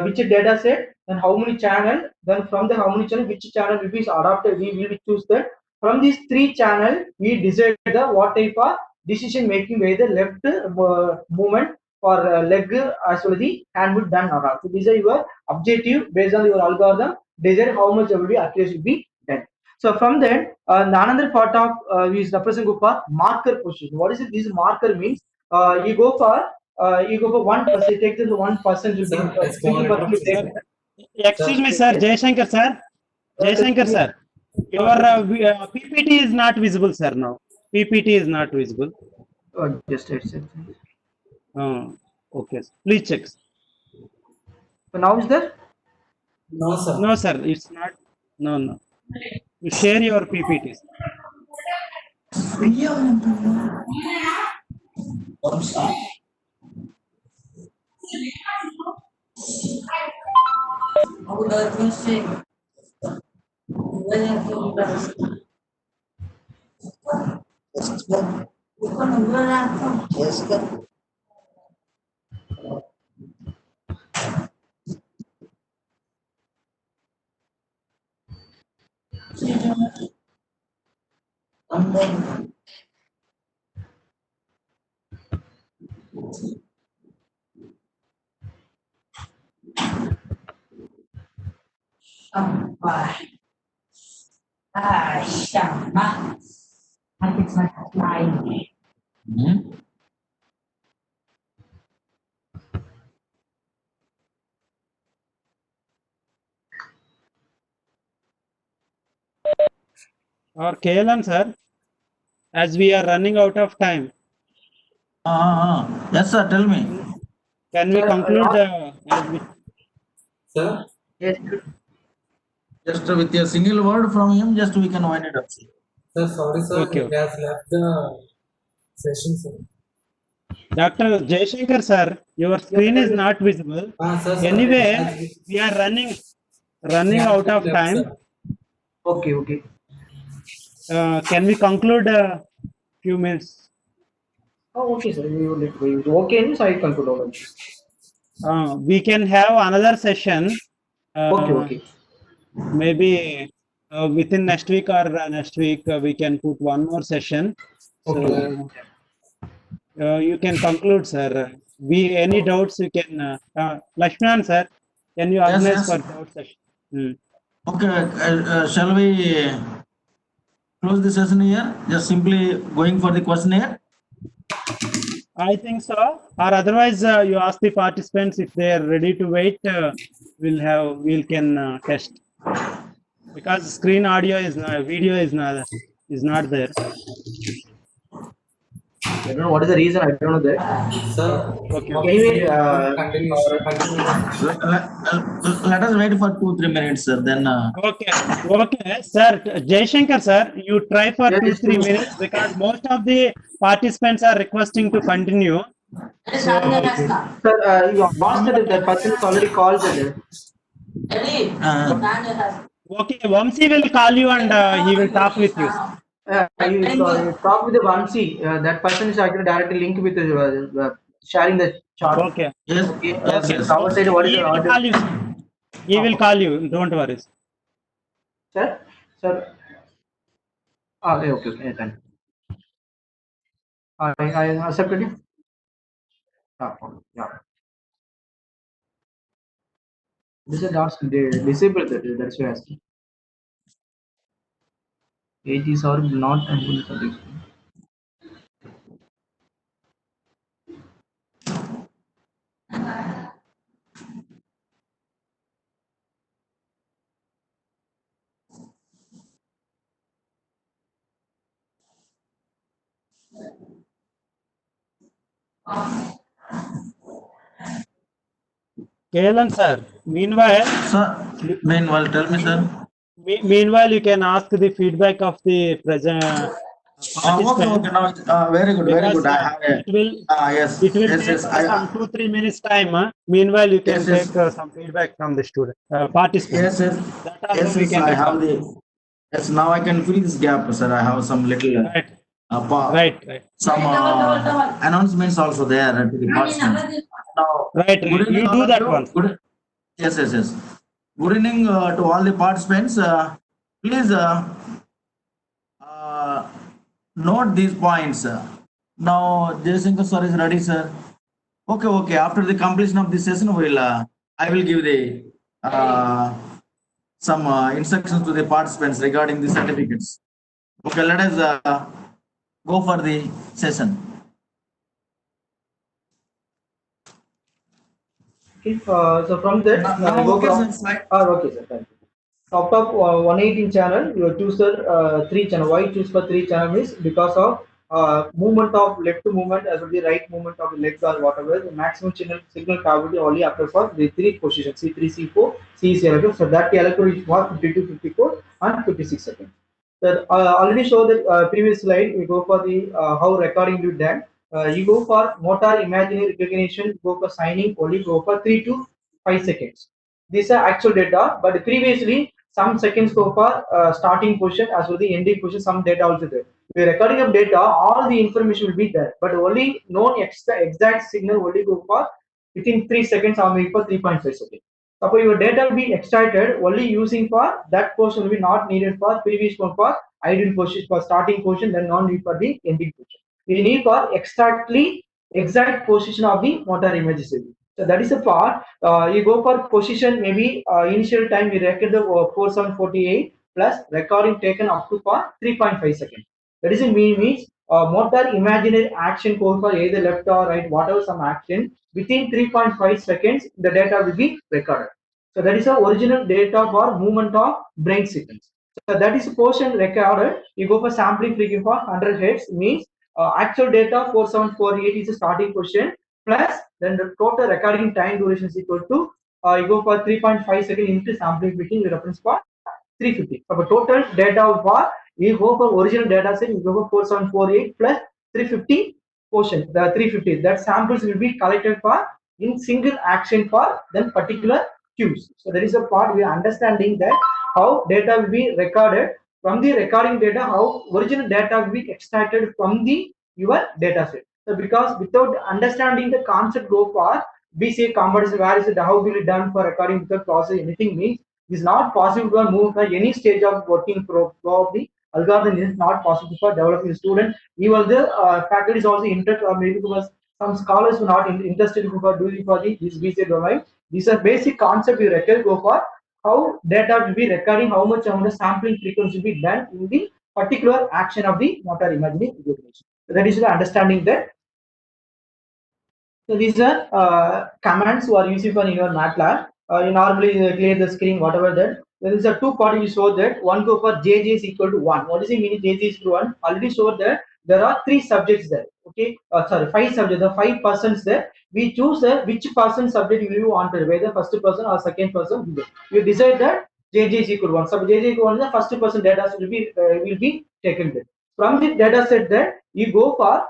which data set, then how many channel, then from the how many channel, which channel will be adopted, we will choose that. From these three channel, we decide the what type of decision making, whether left movement or leg as well as the hand will done or not. So these are your objective based on your algorithm. Decide how much will be accuracy will be done. So from then, the another part of is represent go for marker position. What is it? This marker means you go for 1%. Take the 1% will be 50% will take. Excuse me, sir. Jaishankar, sir. Jaishankar, sir. Your PPT is not visible, sir. Now PPT is not visible. Just a second. Okay. Please check. So now is there? No, sir. No, sir. It's not. No. You share your PPTs. Or KLM, sir. As we are running out of time, Yes, sir. Tell me. can we Sir, conclude? Sir, Yes. Just with a single word from him, just we can wind it up. sir, sorry, sir. Okay. He has left the session, sir. Dr. Jaishankar, sir, your screen is not visible. Sir, Anyway, we are running out of time. Sir. Okay. Can we conclude a few minutes? Oh, okay, sir. Okay, so I conclude all of this. We can have another session. Okay. Maybe within next week or next week we can put one more session. So you can conclude, sir. Any doubts you can. Lakshman, sir, can you organize for doubt session? Okay, shall we close the session here? Just simply going for the questionnaire. I think so. Or otherwise, you ask the participants if they are ready to wait. We can test, because screen audio is not, video is not there. I don't know what is the reason. I don't know that. Sir, Okay. Anyway, continue. Let us wait for 2-3 minutes, sir. Then Okay, sir. Jaishankar, sir, you try for Yes, 2-3 minutes, because most of the participants are requesting to continue. sir, you asked that if the person is already called there. Okay, Vamsi will call you and he will talk with you. You talk with the Vamsi. That person is actually directly linked with sharing the chart. Okay. yes, Okay. yes. Our side, what is He the will order? call you. He will call you. Don't worry. Sir. Okay. Then. I accepted it. Yeah. This is not disabled. That's why I asked. Ages are not able to. Kelan, sir. Meanwhile, Tell me, sir. Meanwhile, you can ask the feedback of the present participant. Okay. Now, very good. Because, I have a, it will take some 2-3 minutes time. Meanwhile, you can Yes. take some feedback from the student participant. Yes. That also we can I record. have the Yes, now I can fill this gap, sir. I have some little Right, pa- right, right, some announcements also there to the participants. Now, right, good right. evening, You all do of that you. one. Good. Yes, yes, yes. Good evening to all the participants. Please uh, note these points. Now, Jayasankar sir is ready, sir. Okay, okay. After the completion of this session, I will give the uh, some instructions to the participants regarding the certificates. Okay, let us go for the session. Okay, so from that, Now, go okay, from. sir. Slide. Okay, sir. Thank you. Out of 118 channel, you choose three channel. Why choose for three channel is because of movement of left movement as well the right movement of the legs or whatever. The maximum signal cavity only after for the three positions C3, C4, C electrode. So that the electrode is for 52, 54, and 56 seconds. So already show the previous slide. We go for the how recording you done. You go for motor imaginary recognition. Go for signing. Only go for 3 to 5 seconds. These are actual data, but previously some seconds go for starting position as well the ending position. Some data also there. The recording of data, all the information will be there, but only known exact signal only go for within 3 seconds or maybe for 3.5 seconds. Suppose your data will be extracted only using for that portion will be not needed for previous one for ideal position for starting position, then non need for the ending position. We need for exact position of the motor images. So that is the part. You go for position maybe initial time we record the 4748 plus recording taken up to for 3.5 seconds. That is a means motor imaginary action code for either left or right, whatever some action within 3.5 seconds the data will be recorded. So that is the original data for movement of brain sequence. So that is a portion recorded. You go for sampling frequency for 100 Hz means actual data 4748 is the starting position plus then the total recording time duration is equal to you go for 3.5 second into sampling frequency reference for 350. So the total data for you go for original data set you go for 4748 plus 350 portion the 350 that samples will be collected for in single action for then particular cues. So there is a part we are understanding that how data will be recorded from the recording data, how original data will be extracted from the your data set. So because without understanding the concept go far, we say comparison where is it how will it done for recording without process anything means it is not possible to move at any stage of working flow of the algorithm is not possible for developing student. Even the faculty is also interested or maybe because some scholars were not interested for doing for the this BCA domain. These are basic concept we record go for how data will be recording, how much amount of sampling frequency will be done in the particular action of the motor imagery recognition. So that is the understanding that. So these are commands you are using for in your MATLAB. You normally clear the screen, whatever that. There is a two part you show that one go for JJ is equal to 1. What is the meaning JJ is equal to 1? Already showed that there are 3 subjects there. Okay, sorry, 5 subjects. The 5 persons there. We choose which person subject will you want to, whether first person or second person. You decide that JJ is equal to 1. So JJ is equal to 1, the first person data will be taken there. From the data set there, you go for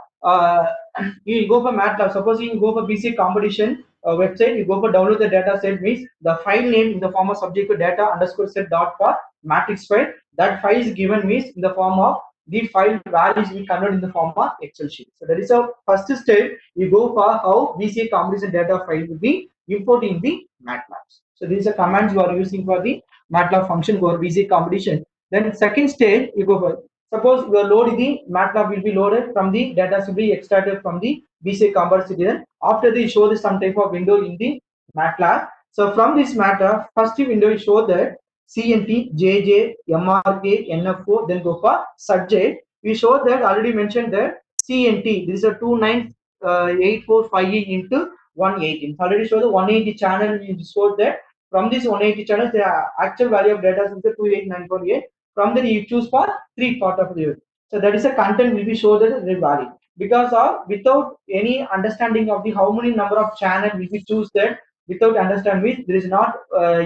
you go for MATLAB. Suppose you go for BC competition website, you go for download the data set means the file name in the form of subject data underscore set dot for matrix file. That file is given means in the form of the file values we convert in the form of Excel sheet. So that is a first step. You go for how BC competition data file will be imported in the MATLAB. So these are commands you are using for the MATLAB function for BC competition. Then second stage you go for suppose you are loading the MATLAB will be loaded from the data to be extracted from the BCA comparison. After they show this some type of window in the MATLAB. So from this MATLAB, first window will show that CNT, JJ, MRK, NFO, then go for subject. We show that already mentioned that CNT. This is a 29845 into 118. Already show the 180 channel. We showed that from this 180 channels, the actual value of data is 28948. From there, you choose for 3 part of the. So that is a content will be shown that is valid because of without any understanding of the how many number of channel will be choose that without understanding there is not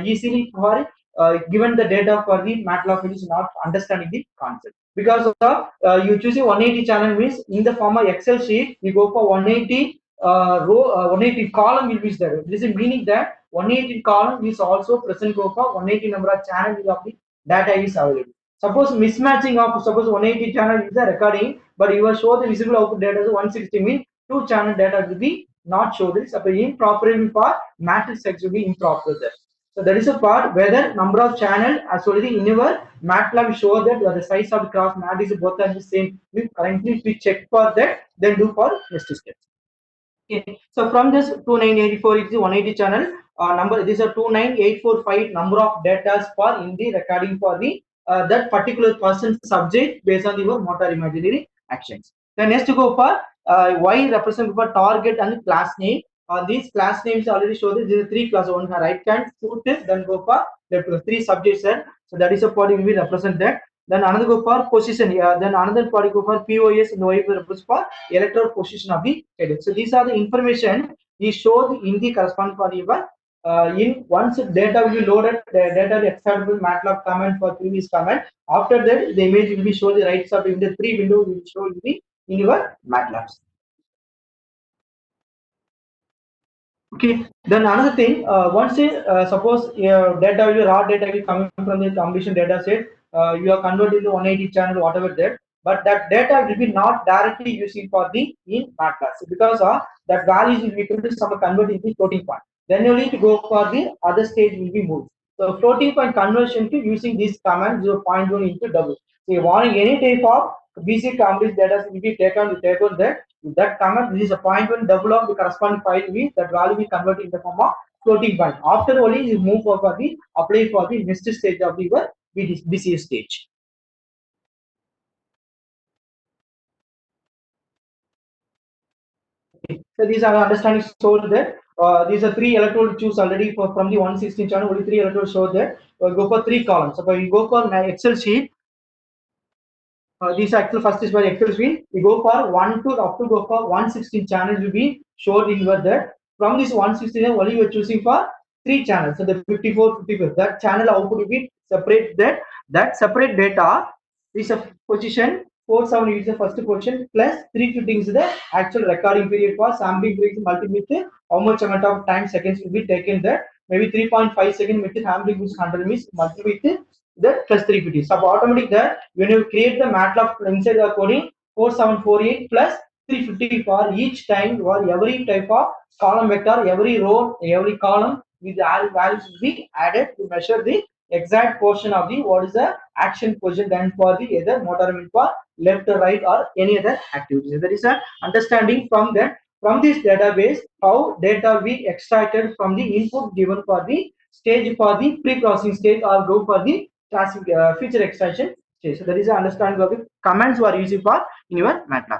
easily for given the data for the MATLAB is not understanding the concept because of you choose a 180 channel means in the form of Excel sheet you go for 180 row 180 column will be there. This is meaning that 180 column is also present go for 180 number of channel of the data is available. Suppose mismatching of suppose 180 channel is the recording, but you will show the visible output data as 160 means two channel data will be not show this. So improper for matrix X will be improper there. So that is a part whether number of channel as already in your MATLAB show that the size of the cross matrix both are the same. We currently we check for that, then do for next steps. Okay, so from this 2984 it is 180 channel number. These are 29845 number of data for in the recording for the that particular person subject based on your motor imaginary actions. Then next to go for Y represent for target and class name. These class names already show that there are three classes. One right hand, foot, then go for left. Three subjects there. So that is a body will be represent that. Then another go for position. Then another body go for POS and Y represents for electrode position of the head. So these are the information we showed in the corresponding for your in once data will be loaded, the data will executable MATLAB command for previous command. After that, the image will be shown the right side in the three window will show in your MATLAB. Okay. Then another thing, once suppose data will be raw data will coming from the completion data set, you are converted into 180 channel whatever that, but that data will be not directly using for the in MATLAB. So because that values will be equal to some converted into floating point. Then you need to go for the other stage will be moved. So floating point conversion to using this command 0.1 into double. So you want any type of BC complete data will be taken to take on that command is a 0.1 double of the corresponding file will that value will convert in the form of floating point. After only you move for the apply for the next stage of your BCS stage. So these are understanding showed that these are three electrode choose already for from the 116 channel only three electrodes show that go for three columns. So you go for my Excel sheet. These actual first is by Excel sheet. We go for 1 to up to go for 116 channels will be showed in your that. From this 116 only you are choosing for three channels. So the 54, 55 that channel output will be separate that separate data is a position 470 is the first position plus 350 is the actual recording period for sampling period multiplied with how much amount of time seconds will be taken there. Maybe 3.5 second with sampling is 100 means multiplied with that plus 350. So automatic that when you create the MATLAB inside the coding 4748 plus 350 for each time or every type of column vector, every row, every column with all values will be added to measure the exact portion of the what is the action position done for the either motor movement for left or right or any other activities. There is a understanding from that from this database how data will be extracted from the input given for the stage for the pre-processing stage or go for the classic feature extraction stage. So that is the understanding of the commands you are using for in your MATLAB.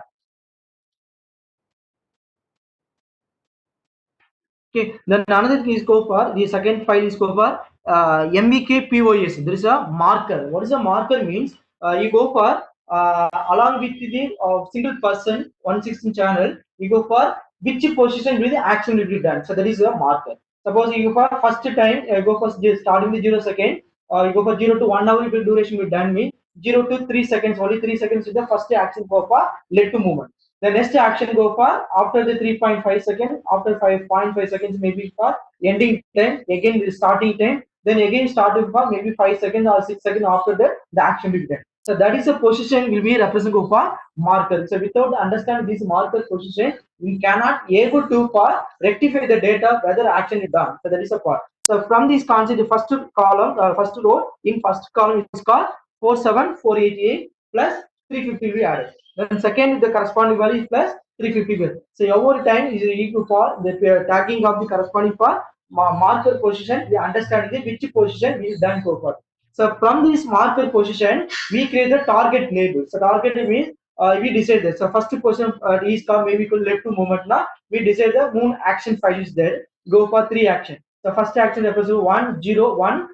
Okay, then another thing is go for the second file is go for MVK POS. There is a marker. What is a marker means? You go for along with the single person 116 channel. You go for which position will the action will be done. So that is a marker. Suppose you go for first time go for starting with 0 second. You go for 0 to 1 hour will duration will done mean 0 to 3 seconds. Only 3 seconds is the first action go for led to movement. The next action go for after the 3.5 seconds, after 5.5 seconds maybe for ending time, again starting time, then again starting for maybe 5 seconds or 6 seconds after that the action will be done. So that is a position will be represented for marker. So without understanding this marker position, we cannot able to for rectify the data whether action is done. So that is a part. So from this concept, the first column, first row in first column is called 47488 plus 350 will be added. Then second the corresponding value is plus 350. So every time is equal for the tagging of the corresponding for marker position. We understand which position is done so far. So from this marker position, we create the target label. So target means we decide this. So first position is called maybe equal left to movement. Now we decide the moon action file is there. Go for three action. The first action represents 1, 0, 1,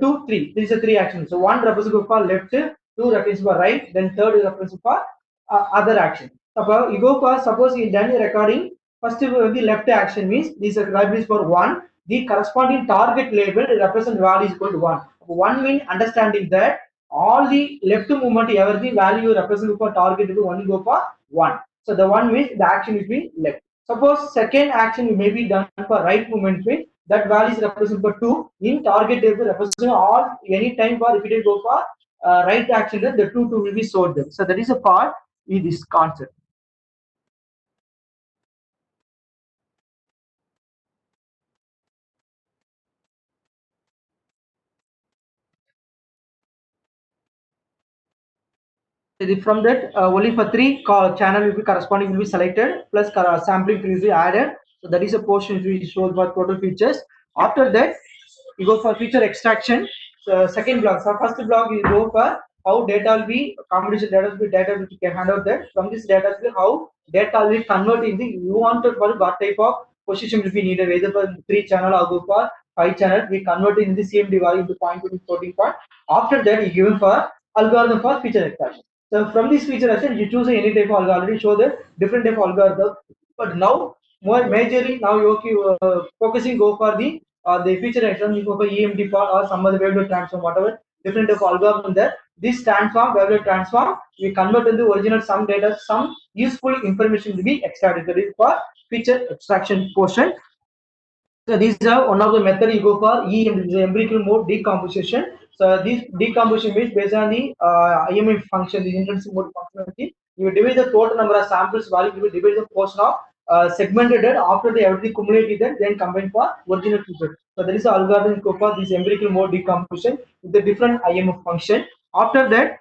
2, 3. These are three actions. So one represents for left, two represents for right, then third is represents for other action. Suppose you go for suppose you done a recording. First the left action means this is for 1. The corresponding target label represent value is equal to 1. 1 mean understanding that all the left movement every value represent for target will only go for 1. So the 1 means the action will be left. Suppose second action may be done for right movement means that value is represent for 2 in target table represent all any time for repeated go for right action, then the two will be stored there. So that is a part in this concept. From that, only for three channel will be corresponding will be selected, plus sampling will be added. So that is a portion which we show for total features. After that, you go for feature extraction. So second block. So first block you go for how data will be combination data which you can hand out that. From this data how data will be converted in the you wanted for what type of position will be needed, whether for 3 channel or go for 5 channel. We convert in the CMD value into 0.14 point. After that, you give for algorithm for feature extraction. So from this feature extraction, you choose any type of algorithm. Already show the different type of algorithm. But now more majorly now you focusing go for the feature extraction, you go for EMD part or some other wavelet transform, whatever different type of algorithm there. This transform, wavelet transform, we convert into original some data, some useful information to be extracted. That is for feature extraction portion. So these are one of the method you go for EM, empirical mode decomposition. So this decomposition means based on the IMF function, the intrinsic mode functionality, you divide the total number of samples value, you divide the portion of segmented after the everything cumulated, then combine for original feature. So there is an algorithm you go for this empirical mode decomposition with the different IMF function. After that,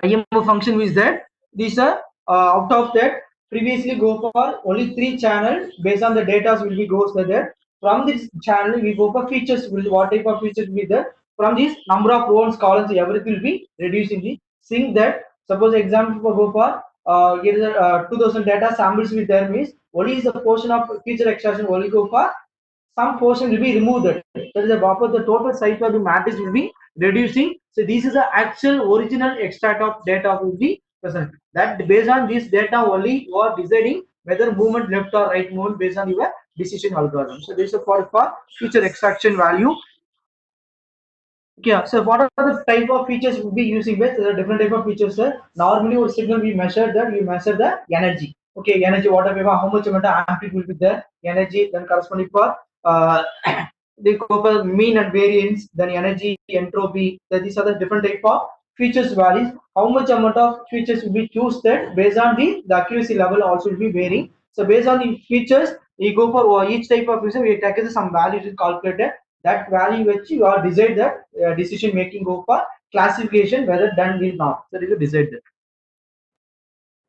IMO function is that these are out of that previously go for only 3 channels based on the data will be goes there. From this channel we go for features, will what type of features will be there. From this number of rows, columns, everything will be reduced in the sync that. Suppose example for go for here is 2000 data samples with there means only is the portion of feature extraction only go for some portion will be removed. That is the buffer, the total size of the matrix will be reducing. So this is the actual original extract of data will be present. That based on this data only you are deciding whether movement left or right movement based on your decision algorithm. So this is for feature extraction value. Okay, so what are the type of features we'll be using with the different type of features, sir? Normally, with signal we measure that we measure the energy. Okay, energy, whatever, how much amount of amplitude will be there, energy, then corresponding for the copper mean and variance, then energy, entropy. Then these are the different type of features values. How much amount of features will be choose that based on the accuracy level also will be varying. So based on the features, we go for each type of feature, we take some values is calculated. That value which you are decide that decision making go for classification whether done will not. So this is decide that.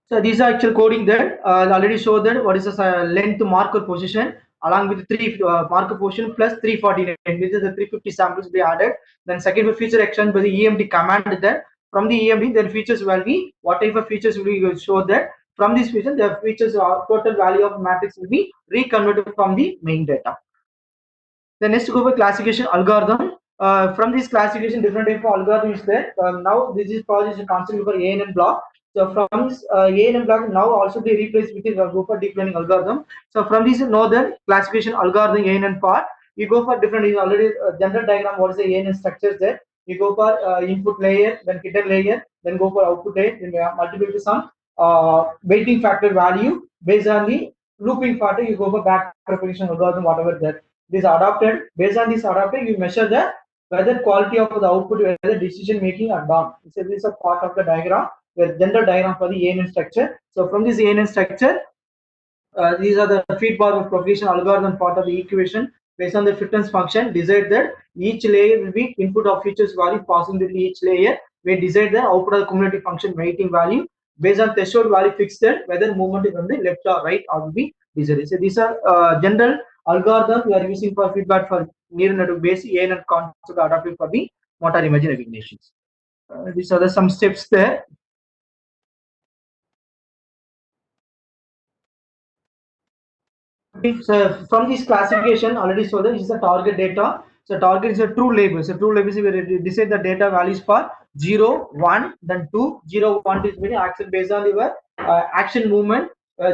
So these are actual coding there. Already show that what is the length marker position along with 3 marker position plus 349. This is the 350 samples be added. Then second feature action by the EMD command there. From the EMD, then features will be what type of features will be show that. From this feature, the features total value of matrix will be reconverted from the main data. The next go for classification algorithm. From this classification, different type of algorithm is there. Now this is project is constantly for ANN block. So from this ANN block now also be replaced with the go for deep learning algorithm. So from this northern classification algorithm ANN part, you go for different. You already general diagram. What is the ANN structures there? You go for input layer, then hidden layer, then go for output layer, then multiply to some weighting factor value based on the looping factor. You go for back propagation algorithm, whatever that. This adapted based on this adapted you measure the whether quality of the output, whether decision making are done. So this is a part of the diagram, where general diagram for the ANN structure. So from this ANN structure, these are the feedback propagation algorithm part of the equation. Based on the fitness function, decide that each layer will be input of features value passing to each layer. We decide the output of the cumulative function weighting value. Based on threshold value fixed that whether movement is on the left or right or will be decided. So these are general algorithm we are using for feedback for neural network based ANN concept adapted for the motor image recognition. These are some steps there. So from this classification already saw that this is the target data. So target is a true label. So true label is we decide the data values for 0, 1, then 2. 0, 1 is very action based on your action movement.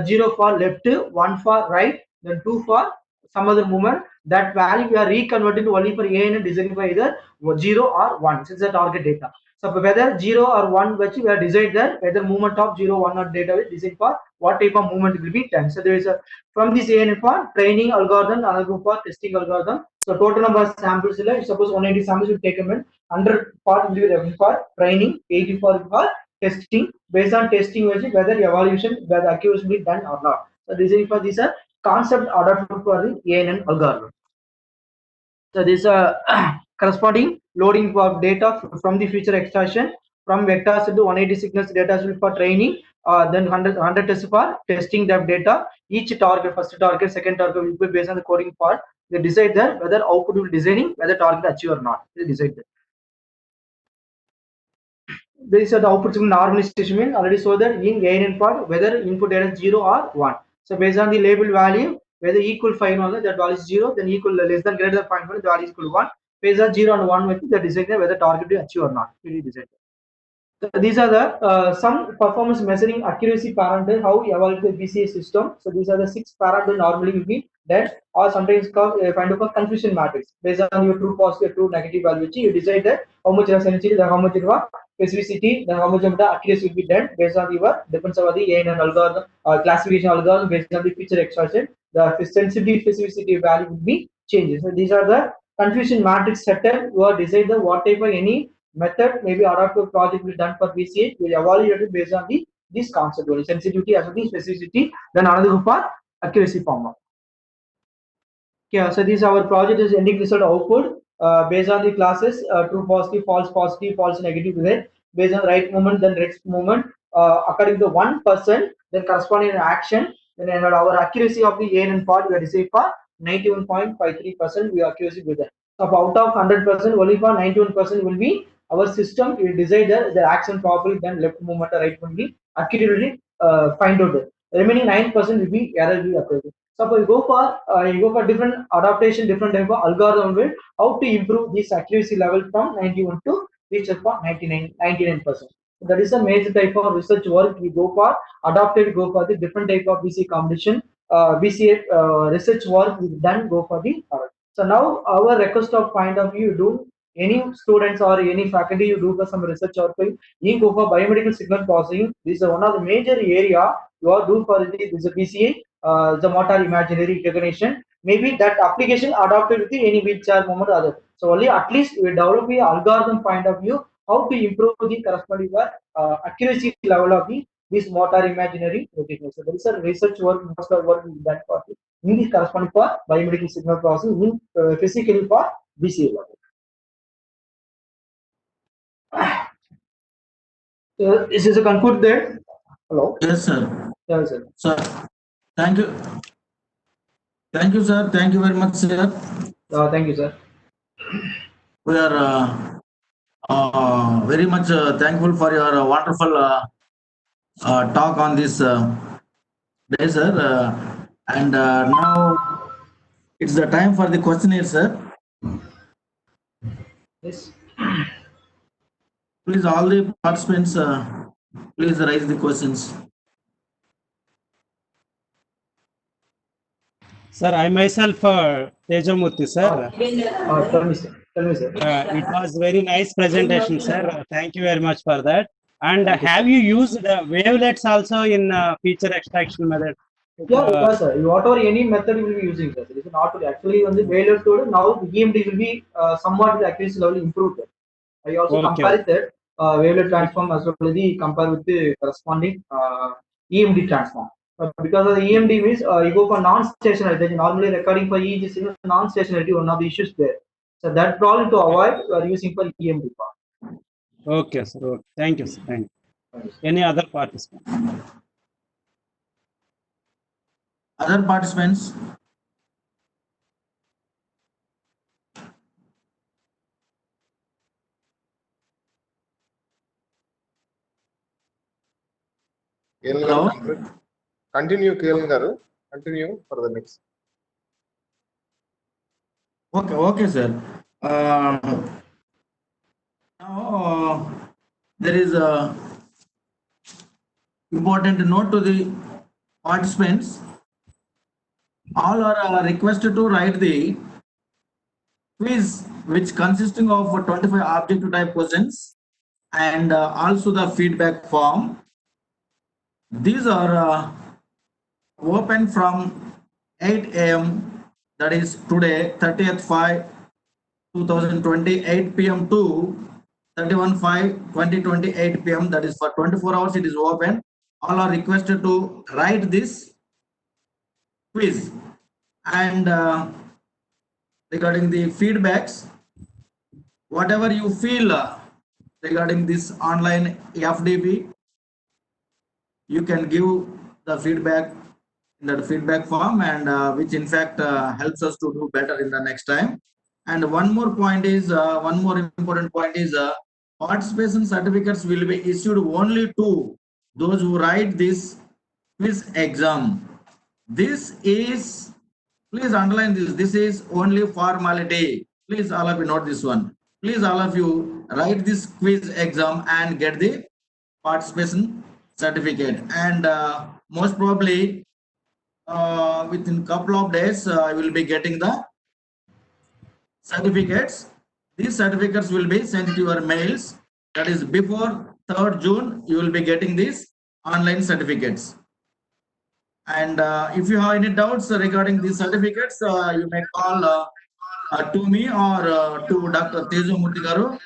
0 for left, 1 for right, then 2 for some other movement. That value we are reconverting only for ANN designing for either 0 or 1. So it's the target data. So whether 0 or 1 which we have decided that whether movement of 0, 1 or data will decide for what type of movement will be done. So there is a from this ANN for training algorithm, another group for testing algorithm. So total number of samples is suppose 180 samples will take a minute, 100 part will be ready for training, 80 for testing. Based on testing whether evaluation whether accuracy will be done or not. So this is for this concept adapted for the ANN algorithm. So this corresponding loading for data from the feature extraction from vectors into 180 signals data will for training, then 100 tests for testing that data. Each target, first target, second target will be based on the coding part. They decide that whether output will designing whether target achieve or not. They decide that. These are the outputs in normalization mean already saw that in ANN part whether input data is 0 or 1. So based on the label value whether equal 5 or that value is 0 then equal less than greater than 0.1 the value is equal to 1. Based on 0 and 1 with the decide whether target will achieve or not. Really decide. So these are the some performance measuring accuracy parameters how you evaluate the BCA system. So these are the 6 parameters normally will be that or sometimes called kind of a confusion matrix based on your true positive, true negative value. You decide that how much sensitivity, how much specificity, then how much of the accuracy will be done based on your depends on the ANN algorithm classification algorithm based on the feature extraction. The sensitivity specificity value will be changes. So these are the confusion matrix setup. You are decide the what type of any method maybe adaptive project will done for BCA will evaluate it based on the this concept only sensitivity as well as specificity. Then another group for accuracy formula. Okay, so this our project is ending result output based on the classes true positive, false negative with based on right movement, then right movement according to 1%, then corresponding action, then our accuracy of the ANN part we are received for 91.53% we are accuracy with that. So out of 100%, only for 91% will be our system will decide the action properly, then left movement or right will be accurately find out that. The remaining 9% will be error will occur. So you go for different adaptation, different type of algorithm with how to improve this accuracy level from 91 to reach up for 99%. So that is a major type of research work we go for. Adapted go for the different type of BCA competition, BCA research work we done go for the. So now our request of point of view do any students or any faculty you do for some research work, you go for biomedical signal processing. This is one of the major area you are do for this BCA. The motor imaginary recognition, maybe that application adopted with any wheelchair movement or other. So only at least we develop the algorithm point of view how to improve the corresponding accuracy level of the this motor imaginary recognition. So there is a research work, master work done for in this corresponding for biomedical signal processing in physically for BCA level. This is a conclude there. Hello. Yes, sir. Yes, sir. Sir, thank you. Thank you, sir. Thank you very much, sir. Thank you, sir. We are very much thankful for your wonderful talk on this day, sir. And now it's the time for the questionnaire, sir. Yes. Please, all the participants, please raise the questions. Sir, I myself, Tejamurthy, sir. Tell me, sir. Tell me, sir. It was very nice presentation, sir. Thank you very much for that. And have you used wavelets also in feature extraction method? Yeah, sir. Whatever any method you will be using, sir. It is not actually on the value to now EMD will be somewhat the accuracy level improved. I also compare that wavelet transform as well as the compare with the corresponding EMD transform. Because of the EMD means you go for non-stationary. Normally recording for EEG signal non-stationarity one of the issues there. So that problem to avoid you are using for EMD part. Okay, sir. Okay. Thank you, sir. Thank you. Any other participant? Other participants? Hello? Continue, Kiran garu. Continue for the next. Okay, sir. Now there is a important note to the participants. All are requested to write the quiz, which consisting of 25 objective type questions and also the feedback form. These are open from 8 a.m. that is today 30th 5 2020 8 p.m. to 31 5 2020 8 p.m. that is for 24 hours it is open. All are requested to write this quiz and regarding the feedbacks, whatever you feel regarding this online FDP, you can give the feedback in that feedback form, and which in fact helps us to do better in the next time. And one more important point is participation certificates will be issued only to those who write this quiz exam. This is, please underline this, this is only formality. Please all of you note this one. Please all of you write this quiz exam and get the participation certificate. And most probably within couple of days, I will be getting the certificates. These certificates will be sent to your mails. That is before 3rd June, you will be getting these online certificates. And if you have any doubts regarding these certificates, you may call to me or to Dr. Teju Murthy garu.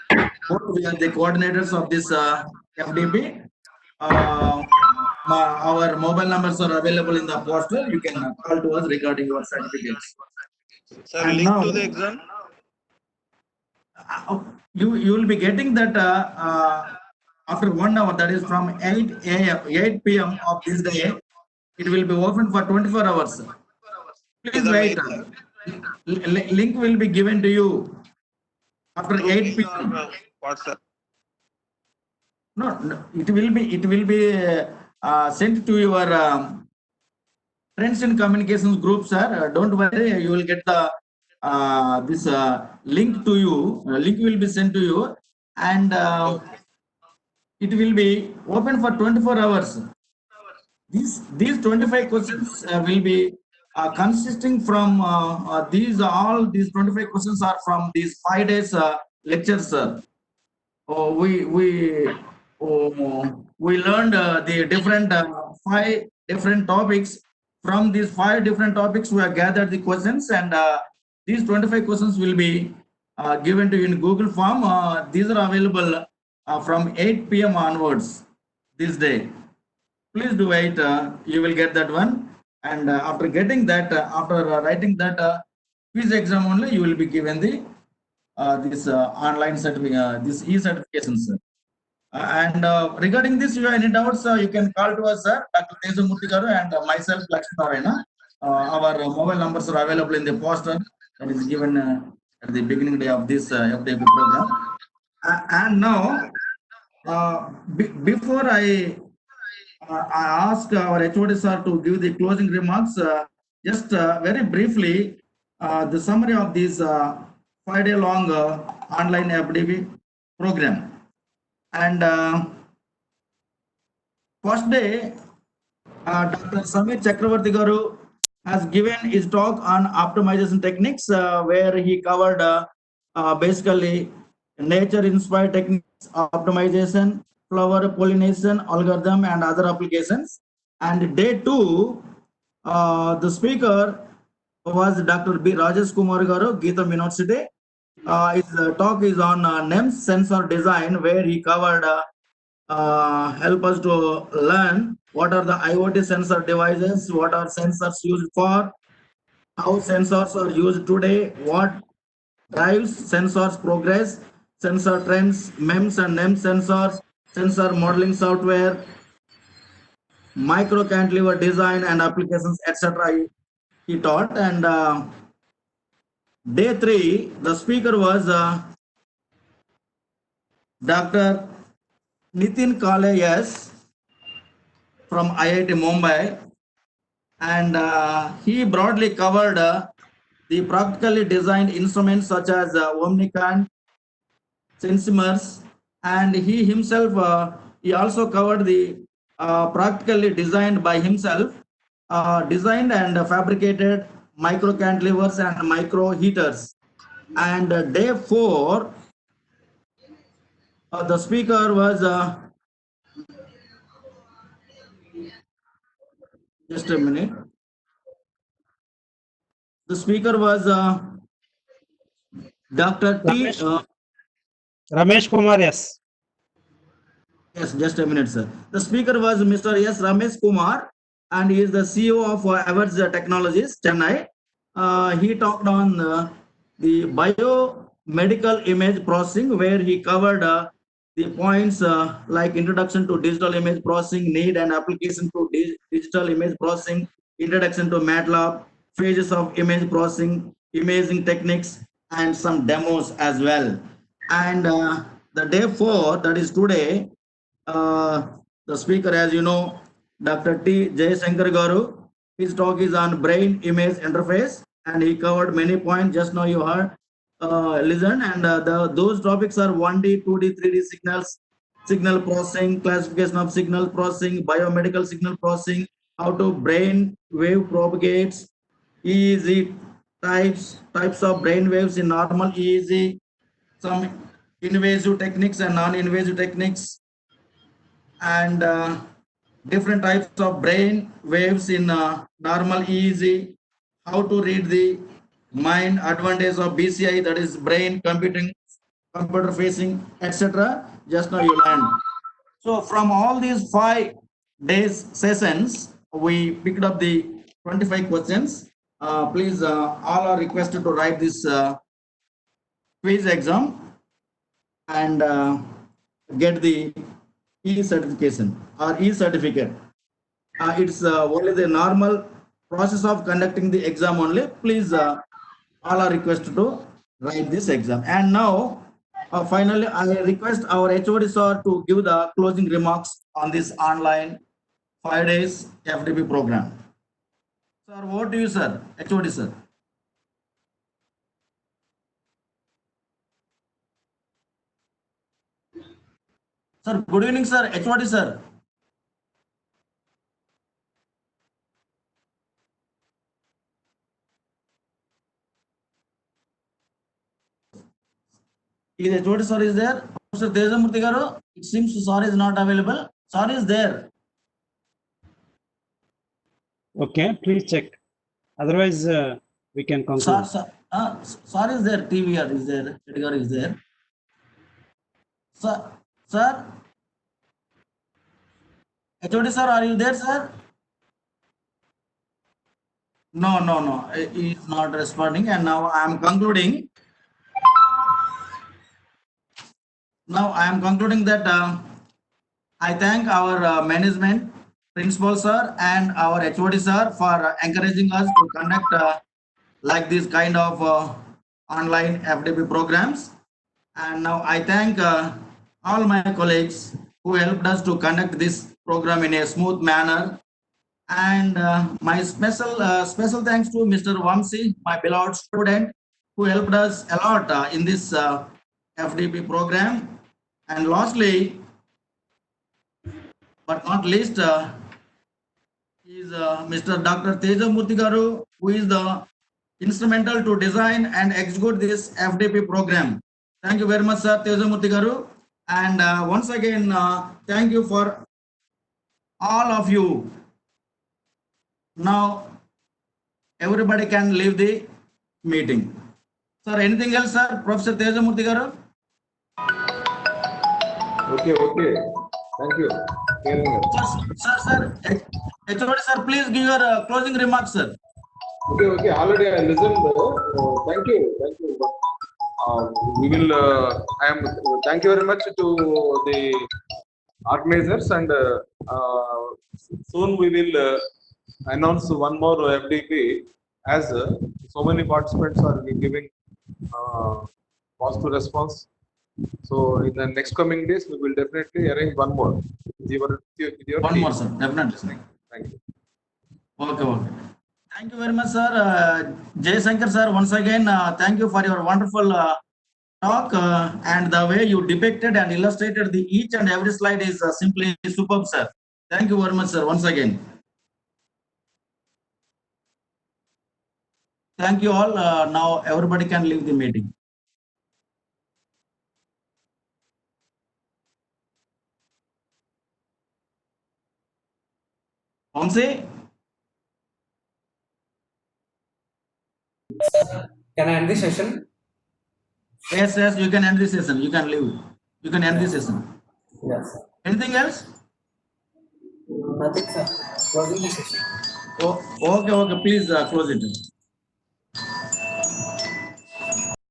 Both we are the coordinators of this FDP. Our mobile numbers are available in the poster. You can call to us regarding your certificates. Sir, And link now, to the exam. you will be getting that after 1 hour, that is from 8 p.m. of this day. It will be open for 24 hours. Please the wait. mail, Link will be given to you after Through 8 mail p.m. or WhatsApp. No, it will be sent to your friends and communications group, sir. Don't worry, you will get the this link to you. Link will be sent to you, and it will be open for 24 hours. These 25 questions will be consisting from these 25 questions are from these 5 days lectures, sir. We learned the different 5 different topics. From these 5 different topics, we have gathered the questions, and these 25 questions will be given to you in Google form. These are available from 8 p.m. onwards this day. Please do wait. You will get that one, and after getting that, after writing that quiz exam only, you will be given the this online certificate, this e-certification, sir. And regarding this, you have any doubts, you can call to us, sir, Dr. Teju Murthy garu and myself, Lakshmi Narayana. Our mobile numbers are available in the poster that is given at the beginning day of this FDP program. And now, before I ask our HOD sir to give the closing remarks, just very briefly, the summary of this 5-day long online FDP program. And first day, Dr. Samir Chakravarti garu has given his talk on optimization techniques, where he covered basically nature-inspired techniques, optimization, flower pollination, algorithm, and other applications. And day 2, the speaker was Dr. B. Rajesh Kumar garu, Geetham University. His talk is on NEMS sensor design, where he covered help us to learn what are the IoT sensor devices, what are sensors used for, how sensors are used today, what drives sensors progress, sensor trends, MEMS and NEMS sensors, sensor modeling software, micro cantilever design and applications, etc. He taught. And day 3, the speaker was Dr. Nitin Kale, yes, from IIT Mumbai, and he broadly covered the practically designed instruments such as Omnicon, Sensimers, and he himself, he also covered the practically designed by himself, designed and fabricated micro cantilevers and micro heaters. And day 4, The speaker was just a minute. The speaker was Dr. T. Ramesh Kumar, yes. Yes, just a minute, sir. The speaker was Mr. S. Ramesh Kumar, and he is the CEO of Awards Technologies, Chennai. He talked on the biomedical image processing, where he covered the points like introduction to digital image processing, need and application to digital image processing, introduction to MATLAB, phases of image processing, imaging techniques, and some demos as well. And the day 4, that is today, the speaker, as you know, Dr. T. Jayasankar Garu, his talk is on brain image interface, and he covered many points. Just now you heard, listen, and those topics are 1D, 2D, 3D signals, signal processing, classification of signal processing, biomedical signal processing, how to brain wave propagates, EEG types of brain waves in normal EEG, some invasive techniques and non-invasive techniques, and different types of brain waves in normal EEG, how to read the mind, advantage of BCI, that is brain computing, computer facing, etc. Just now you learned. So from all these 5 days sessions, we picked up the 25 questions. Please, all are requested to write this quiz exam and get the e-certification or e-certificate. It's only the normal process of conducting the exam only. Please, all are requested to write this exam. And now, finally, I request our HOD sir to give the closing remarks on this online 5 days FDP program. Sir, over to you, sir. HOD sir. Sir, good evening, sir. HOD sir. Is HOD sir is there? Professor Tejamurthy garu, it seems sir is not available. Sir is there. Okay, please check. Otherwise, we can conclude. Sir is there. TVR is there. Edgar is there. Sir. HOD sir, are you there, sir? No. He is not responding. And now I am concluding. Now I am concluding that I thank our management, principal sir, and our HOD sir for encouraging us to conduct like this kind of online FDP programs. And now I thank all my colleagues who helped us to conduct this program in a smooth manner. And my special thanks to Mr. Vamsi, my beloved student, who helped us a lot in this FDP program. And lastly, but not least, is Mr. Dr. Tejamurthy garu, who is the instrumental to design and execute this FDP program. Thank you very much, sir, Tejamurthy garu. And once again, thank you for all of you. Now, everybody can leave the meeting. Sir, anything else, sir? Professor Tejamurthy garu? Okay. Thank you. Sir, HOD sir, please give your closing remarks, sir. Okay. Already I listened. Thank you. We will. Thank you very much to the organizers, and soon we will announce one more FDP, as so many participants are giving positive response. So in the next coming days, we will definitely arrange one more with your One team. more, sir. Definitely. Thank you. Okay. Thank you very much, sir. Jay Shankar, sir, once again, thank you for your wonderful talk and the way you depicted and illustrated the each and every slide is simply superb, sir. Thank you very much, sir, once again. Thank you all. Now everybody can leave the meeting. Vamsi? Can I end the session? Yes, yes, you can end the session. You can leave. You can end the session. Yes, sir. Anything else? Nothing, sir. Closing the session. Oh, okay, okay. Please close it.